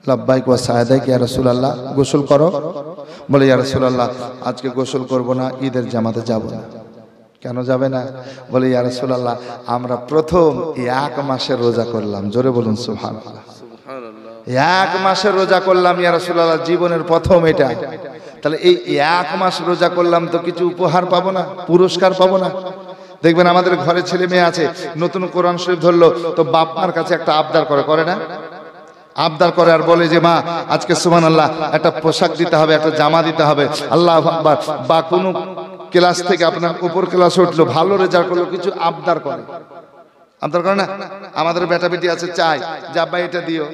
লাব্বাইক ওয়া সাআদাইক ইয়া রাসূলুল্লাহ, গোসল করো। বলে, ইয়া রাসূলুল্লাহ, আজকে গোসল করব না, ঈদের জামাতে যাব না। কেন যাবে না? বলে, ইয়া রাসূলুল্লাহ, আমরা প্রথম এক মাসের রোজা করলাম। জোরে বলুন সুবহানাল্লাহ। এক মাসের রোজা করলাম ইয়া রাসূলুল্লাহ, জীবনের প্রথম এটা। তাহলে এই এক মাস রোজা করলাম তো কিছু উপহার পাবো না, পুরস্কার পাবো না? দেখবেন আমাদের ঘরে ছেলে মেয়ে আছে, নতুন কোরআন শরীফ ধরলো তো বাপ মার কাছে একটা আবদার করে, করে না? আবদার করে আর বলে যে, মা আজকে সুবহানাল্লাহ একটা পোশাক দিতে হবে, একটা জামা দিতে হবে। আল্লাহু আকবার। বা কোনো ক্লাস থেকে আপনার উপর ক্লাস উঠলো, ভালো রেজাল্ট করলো, কিছু আবদার করে। আবদার করে না? আমাদের বেটা বেটি আছে, চাই যে আব্বা এটা দিও।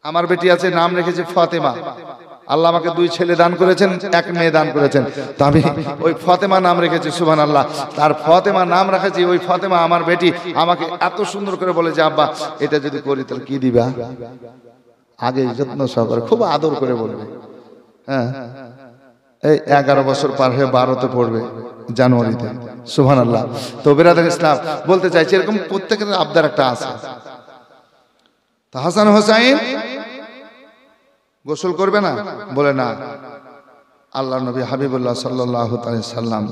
আমার বেটি আছে, নাম রেখেছে ফাতেমা। আল্লাহ আমাকে দুই ছেলে দান করেছেন, এক মেয়ে দান করেছেন, তো আমি ওই ফাতেমা নাম রেখেছি। সুবহানাল্লাহ। তার ফাতেমা নাম রেখেছি। ওই ফাতেমা আমার বেটি আমাকে এত সুন্দর করে বলে যে, আব্বা এটা যদি করি তাহলে কি দিবা? আগে যত্ন সহকারে খুব আদর করে বলবে। হ্যাঁ, এই 11 বছর পার হয়ে 12তে পড়বে জানুয়ারিতে। সুবহানাল্লাহ। তো বিরাদর ইসলাম বলতে চাইছি, এরকম প্রত্যেকের আবদার একটা আছে। তো হাসান হোসাইন গোসল করবে না? বলে, না। আল্লাহ নবী হাবিবুল্লাহ সাল্লাল্লাহু আলাইহি সাল্লাম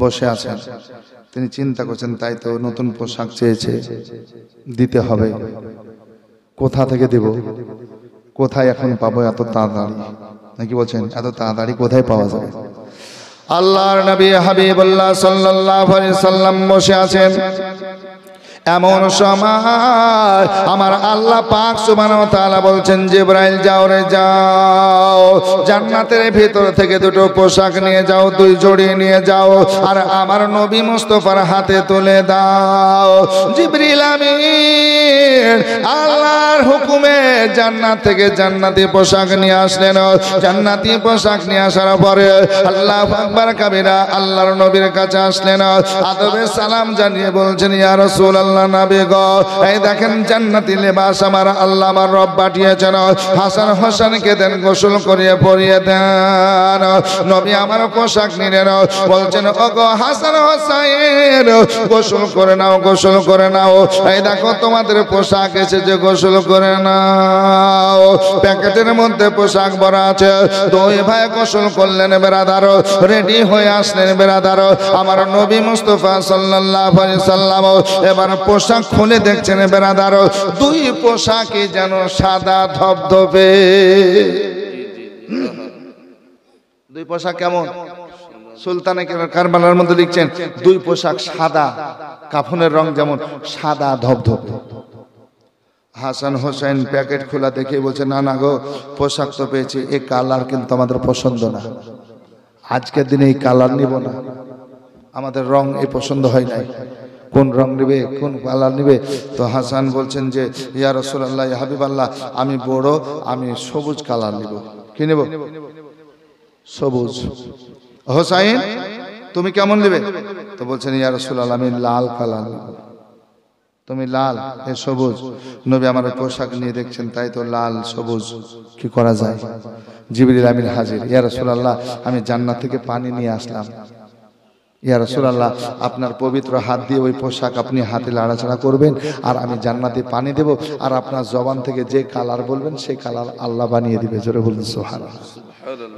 বসে আছেন। তিনি চিন্তা করছেন, তাই তো নতুন পোশাক চেয়েছে, দিতে হবে। কোথা থেকে দেব? কোথায় এখন পাবো এত তাড়াতাড়ি? নাকি বলছেন এত তাড়াতাড়ি কোথায় পাওয়া যাবে? আল্লাহর নবী হাবিবুল্লাহ সাল্লাল্লাহু আলাইহি সাল্লাম বসে আছেন। এমন সময় আমার আল্লাহ পাক সুবহানাহু ওয়া তাআলা বলছেন, জিবরাইল যাও রে যাও, জান্নাতের ভিতর থেকে দুটো পোশাক নিয়ে যাও, দুই জোড়ি নিয়ে যাও, আর আমার নবী মুস্তাফার হাতে তুলে দাও। জিবরিল আমিন আল্লাহর হুকুমে জান্নাত থেকে জান্নাতি পোশাক নিয়ে আসলেন। জান্নাতি পোশাক নিয়ে আসার পরে আল্লাহু আকবার কাবীরা আল্লাহর নবীর কাছে আসলেন। আদবে সালাম জানিয়ে বলছেন, ইয়া রাসূলুল্লাহ, নবী গো, এই দেখেন জান্নাতি লেবাস আমার আল্লাহ আমার রব পাঠিয়েছেন। হাসান হোসেনকে দেন, গোসল করিয়ে পরিয়ে দেন। নবী আমার পোশাক নিলেন, বলছেন, ওগো হাসান হোসেন, গোসল করে নাও, গোসল করে নাও। এই দেখো তোমাদের পোশাক এসেছে, গোসল করে নাও। প্যাকেটের মধ্যে পোশাক ভরা আছে। দুই ভাই গোসল করলেন বেরাদার, রেডি হয়ে আসলেন বেরাদার। আমার নবী মুস্তাফা সাল্লাল্লাহু আলাইহি সাল্লাম এবার পোশাক খুলে দেখছেন বেরাদার, দুই পোশাকই যেন সাদা ধবধবে। দুই পোশাক কেমন? সুলতানে কারবালার মধ্যে লিখছেন, দুই পোশাক সাদা, কাফনের রং যেমন সাদা ধবধবে। হাসান হোসেন প্যাকেট খোলা দেখে বলছে, না না গো, পোশাক তো পেয়েছি, এই কালার কিন্তু আমাদের পছন্দ না, আজকের দিনে এই কালার নিব না, আমাদের রং এই পছন্দ হয় নাই। কোন রং নেবে, কোন কালার নেবে? তো হাসান বলছেন যে, ইয়া রাসূলুল্লাহ, ইয়া হাবিবাল্লাহ, আমি বড়, আমি সবুজ কালার নিব। কি নেব? সবুজ। হোসাইন তুমি কেমন নেবে? তো বলছেন ইয়া রাসূলুল্লাহ আমি লাল কালার নেব। তুমি লাল, এ সবুজ। নবী আমার পোশাক নিয়ে দেখছেন, তাই তো লাল সবুজ, কি করা যায়? জিবরিল আমিন হাজির। ইয়া রাসূলুল্লাহ আমি জান্নাত থেকে পানি নিয়ে আসলাম। ইয়া রাসূলুল্লাহ আপনার পবিত্র হাত দিয়ে ওই পোশাক আপনি হাতে লাড়াচাড়া করবেন, আর আমি জান্নাতে পানি দেব, আর আপনার জবান থেকে যে কালার বলবেন সেই কালার আল্লাহ বানিয়ে দিবে। জোরে বলুন সুবহানাল্লাহ।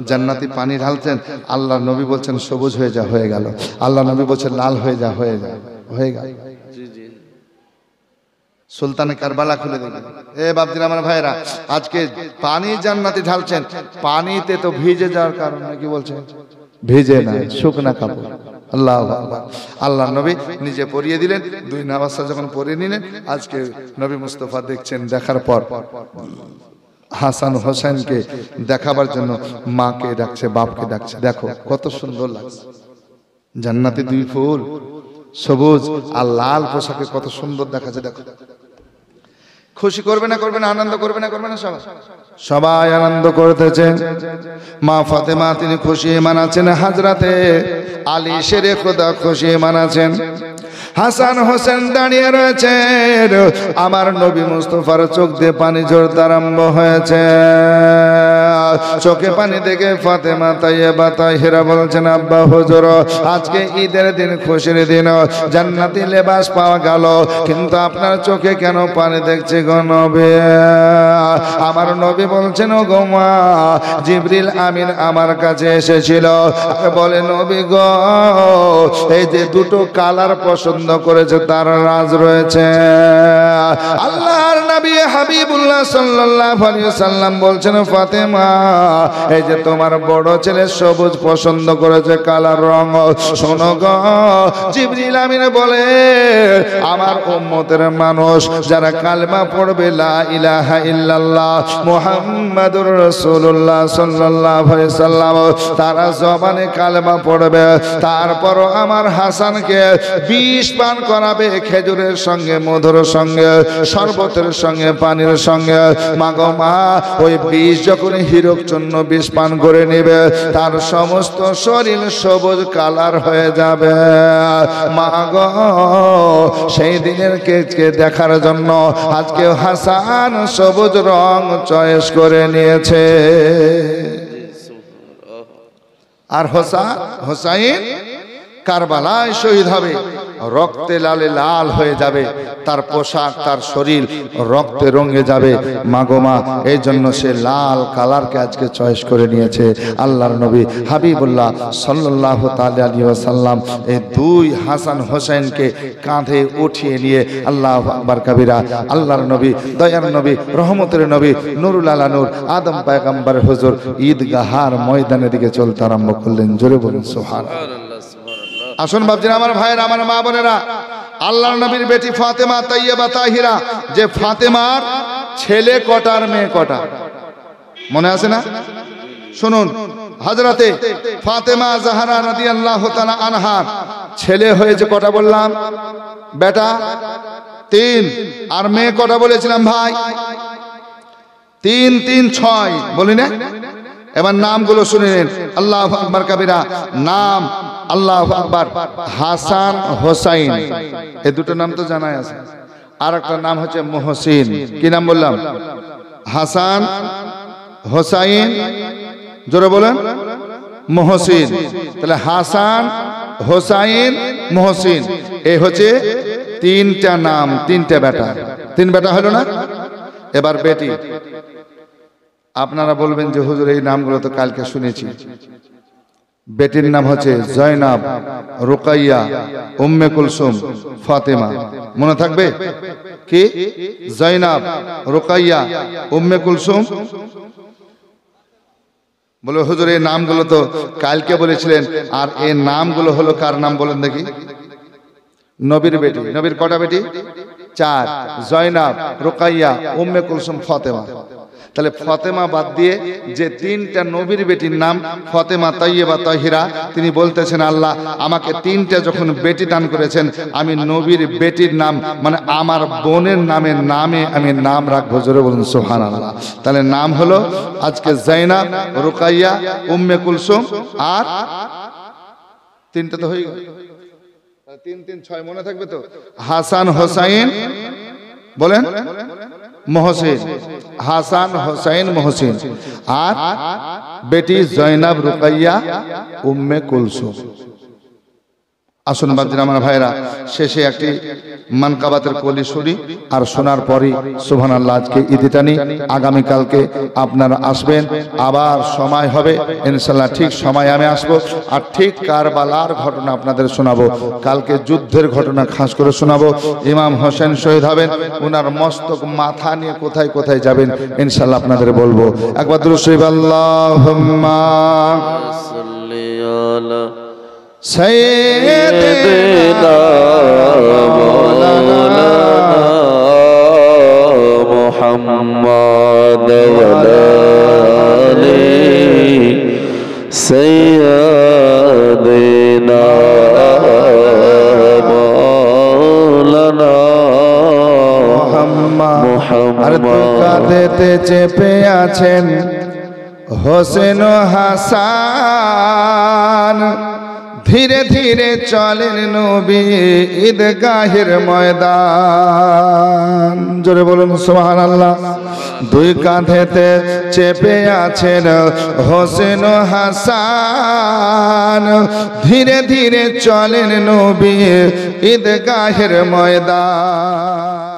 জান্নাতি পানি ঢালছেন, আল্লাহ নবী বলছেন সবুজ হয়ে যা, হয়ে গেল। আল্লাহ নবী বলছেন লাল হয়ে যা, হয়ে যা, হয়ে গেল। সুলতানে কারবালা খুলে দেখবেন। এ বাপজিরা আমার ভাইরা, আজকে পানি জান্নাতে ঢালছেন, পানিতে তো ভিজে যাওয়ার কারণে কি বলছেন? ভিজে না, শুকনা কাপড়। আল্লাহু আকবার। আল্লাহ নবী নিজে পরিয়ে দিলেন, দুই নামাজটা যখন পরিয়ে নিলেন, আজকে নবী মুস্তাফা দেখছেন, দেখার পর হাসান হোসেনকে দেখাবার জন্য মাকে ডাকছে, বাপকে ডাকছে। দেখো কত সুন্দর লাগছে, জান্নাতে দুই ফুল, সবুজ আর লাল পোশাকে কত সুন্দর দেখাচ্ছে। দেখো খুশি করবে না করবে না, আনন্দ করবে না করবে না? সবাই আনন্দ করতেছে। মা ফাতেমা তিনি খুশি মানাচ্ছেন, হাজরাতে আলী শেরে খোদা খুশি মানাচ্ছেন, হাসান হোসেন দাঁড়িয়ে রয়েছেন। আমার নবী মুস্তাফার চোখ দিয়ে পানি ঝরতে আরম্ভ হয়েছে। চোখে পানি দেখে ফাতেমা তাইয়্যিবা তাহিরা বলছেন আব্বা হুজুর আজকে ঈদের দিন, খুশির দিন, জান্নাতি লেবাস পাওয়া গেল, কিন্তু আপনার চোখে কেন পানি দেখছে গো নবী? আমার নবী বলছেন ও গো মা, জিবরিল আমিন আমার কাছে এসেছিল, বলে নবী গো এই যে দুটো কালার পছন্দ করেছে তার রাজ রয়েছে। আল্লাহর নবী হাবিবুল্লাহ সাল্লাল্লাহু আলাইহি ওয়াসাল্লাম বলছেন ফাতেমা এই যে তোমার বড় ছেলে সবুজ পছন্দ করেছে, কালার রং। শোনো গো, জিবরিল আমিন বলে আমার উম্মতের মানুষ যারা কালেমা পড়বে লা ইলাহা ইল্লাল্লাহ মুহাম্মাদুর রাসূলুল্লাহ সাল্লাল্লাহু আলাইহি ওয়াসাল্লাম, তারা জবানে কালেমা পড়বে, তারপর আমার হাসানকে বিষ পান করাবে, খেজুরের সঙ্গে, মধুর সঙ্গে, শরবতের সঙ্গে, পানির সঙ্গে। মাগো মা, ওই বিষ যখন হীরক চূর্ণ বিষ পান করে নেবে, তার সমস্ত শরীর সবুজ কালার হয়ে যাবে। মাগো, সেই দিনের কেকে দেখার জন্য আজকে হাসান সবুজ রং চয়েস করে নিয়েছে। আর হোসাইন কারবালায় শহীদ হবে, রক্তে লালে লাল হয়ে যাবে, তার পোশাক, তার শরীর রক্তে রঙে যাবে। মাগো মা, এই জন্য সে লাল কালারকে আজকে চয়েস করে নিয়েছে। আল্লাহর নবী হাবিবুল্লাহ সাল্লাল্লাহু তাআলা আলাইহি ওয়াসাল্লাম এই দুই হাসান হোসেনকে কাঁধে উঠিয়ে নিয়ে আল্লাহু আকবার কাবীরা, আল্লাহর নবী, দয়ার নবী, রহমতের নবী, নুরুল আলা নূর, আদম পয়গম্বর হুজুর ঈদগাহার ময়দানের দিকে চলতে আরম্ভ করলেন। জোরে বলুন সুবহানাল্লাহ। আসুন বাপজিরা আমার ভাইয়েরা, আমার মা বোনেরা, আল্লাহর নবীর বেটি ফাতেমা তাইয়্যিবা তাহিরা, যে ফাতেমার ছেলে কটা আর মেয়ে কটা মনে আছে না? শুনুন, হযরতে ফাতেমা জাহরা রাদিয়াল্লাহু তাআলা আনহার ছেলে হয়েছে কটা বললাম? বেটা 3, আর মেয়ে কটা বলেছিলাম ভাই? 3 3 6 বলি না? এবার নামগুলো শুনে নিন। আল্লাহু আকবার কাবীরা। নাম আল্লাহু আকবার, হাসান হোসাইন, এই দুটো নাম তো জানাই আছে। আর একটা নাম হচ্ছে মুহসিন। কি নাম বললাম? হাসান হোসাইন, জোরে বলেন, মুহসিন। তাহলে হাসান হোসাইন মুহসিন, এই হচ্ছে 3টা নাম, 3টে বেটা। 3 বেটা হলো না? এবার বেটি। আপনারা বলবেন যে হুজুর এই নামগুলো তো কালকে শুনেছি। বেটির নাম হচ্ছে জয়নাব, রুকাইয়া, উম্মে কুলসুম, ফাতেমা। মনে থাকবে কি? জয়নাব, রুকাইয়া, উম্মে কুলসুম। বলে হুজুর এই নামগুলো তো কালকে বলেছিলেন, আর এই নামগুলো হলো কার নাম বলেন দেখি? নবীর বেটি। নবীর কটা বেটি? 4, জয়নাব, রুকাইয়া, উম্মে কুলসুম, ফাতেমা। তাহলে ফতেমা বাদ দিয়ে যে তিনটা নবীর বেটির নাম ফতেমা, তাইয়্যেবা, তাহিরা, তিনি বলতেছেন আল্লাহ আমাকে তিনটা যখন বেটি দান করেছেন, আমি নবীর বেটির নাম মানে আমার বোনের নামে আমি নাম রাখবো। জোরে বলুন সুবহানাল্লাহ। তাহলে নাম হলো আজকে জাইনাব, রুকাইয়া, উম্মে কুলসুম, আর তিনটা তো হয়ে গেল। 3 3 6 মনে থাকবে তো? হাসান, হোসাইন, বলেন মহসিন, হাসান, হোসাইন, মহসিন, আর বেটি জয়নাব, রুকাইয়া, উম্মে কুলসুম। আসুন বাদ্দিন আমার ভাইরা, শেষে একটি মানকাবাতের কলি শুনি, আর শোনার পরই সুবহানাল্লাহ আজকে ঈদটানি। আগামীকালকে আপনারা আসবেন, আবার সময় হবে ইনশাল্লাহ, ঠিক সময় আমি আসবো, আর ঠিক কারবালার ঘটনা আপনাদের শোনাবো। কালকে যুদ্ধের ঘটনা খাস করে শোনাবো। ইমাম হোসেন শহীদ হবেন, ওনার মস্তক মাথা নিয়ে কোথায় কোথায় যাবেন ইনশাল্লাহ আপনাদের বলবো। একবার দুরূদ শরীফ আল্লাহুম্মা সাল্লি আলা সাইয়্যিদিনা মাওলানা মুহাম্মদ ওয়া আলি সাইয়্যিদিনা মাওলানা মুহাম্মদ। আর কাঁধেতে চেপে আছেন হোসেন ও হাসান, ধীরে ধীরে চলেন নবী ঈদগাহের ময়দান। জোরে বলুন সুবহানাল্লাহ। দুই কাঁধেতে চেপে আছেন হোসেন ও হাসান, ধীরে ধীরে চলেন নবী ঈদগাহের ময়দান।